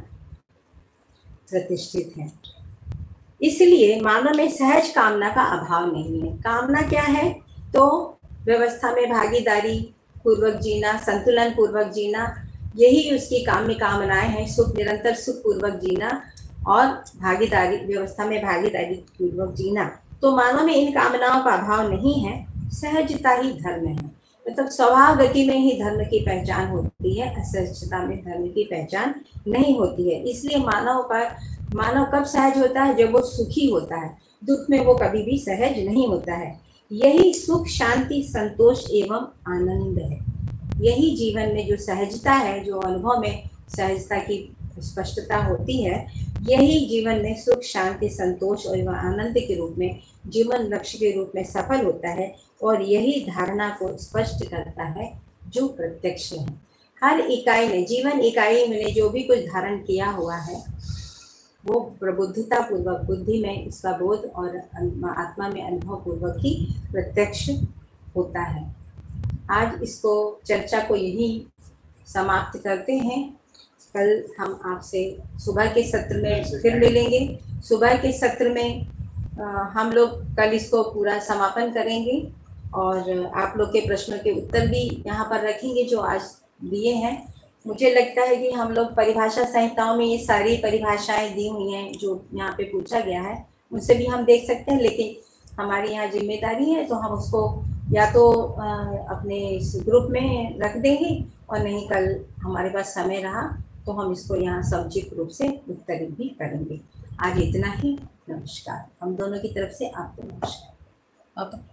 प्रतिष्ठित हैं। इसलिए मानव में सहज कामना का अभाव नहीं है। कामना क्या है? तो व्यवस्था में भागीदारी पूर्वक जीना, संतुलन पूर्वक जीना, यही उसकी कामनाएं हैं। सुख, निरंतर सुख पूर्वक जीना और भागीदारी, व्यवस्था में भागीदारी पूर्वक जीना। तो मानव में इन कामनाओं का अभाव नहीं है, सहजता ही धर्म है। मतलब स्वभाव गति में ही धर्म की पहचान होती है, असहजता में धर्म की पहचान नहीं होती है। इसलिए मानव कब सहज होता है? जब वो सुखी होता है। दुख में वो कभी भी सहज नहीं होता है। यही सुख शांति संतोष एवं आनंद है। यही जीवन में जो सहजता है, जो अनुभव में सहजता की स्पष्टता होती है, यही जीवन में सुख शांति संतोष और आनंद के रूप में, जीवन लक्ष्य के रूप में सफल होता है, और यही धारणा को स्पष्ट करता है जो प्रत्यक्ष है। हर इकाई ने, जीवन इकाई में जो भी कुछ धारण किया हुआ है वो प्रबुद्धता पूर्वक, बुद्धि में इसका बोध और आत्मा में अनुभव पूर्वक ही प्रत्यक्ष होता है। आज इसको चर्चा को यही समाप्त करते हैं। कल हम आपसे सुबह के सत्र में फिर मिलेंगे। सुबह के सत्र में हम लोग कल इसको पूरा समापन करेंगे, और आप लोग के प्रश्नों के उत्तर भी यहाँ पर रखेंगे जो आज दिए हैं। मुझे लगता है कि हम लोग परिभाषा संहिताओं में ये सारी परिभाषाएं दी हुई हैं जो यहाँ पे पूछा गया है, उनसे भी हम देख सकते हैं, लेकिन हमारी यहाँ जिम्मेदारी है तो हम उसको या तो अपने इस ग्रुप में रख देंगे, और नहीं कल हमारे पास समय रहा तो हम इसको यहाँ समुचित रूप से उत्तरित भी करेंगे। आज इतना ही। नमस्कार। हम दोनों की तरफ से आपको नमस्कार।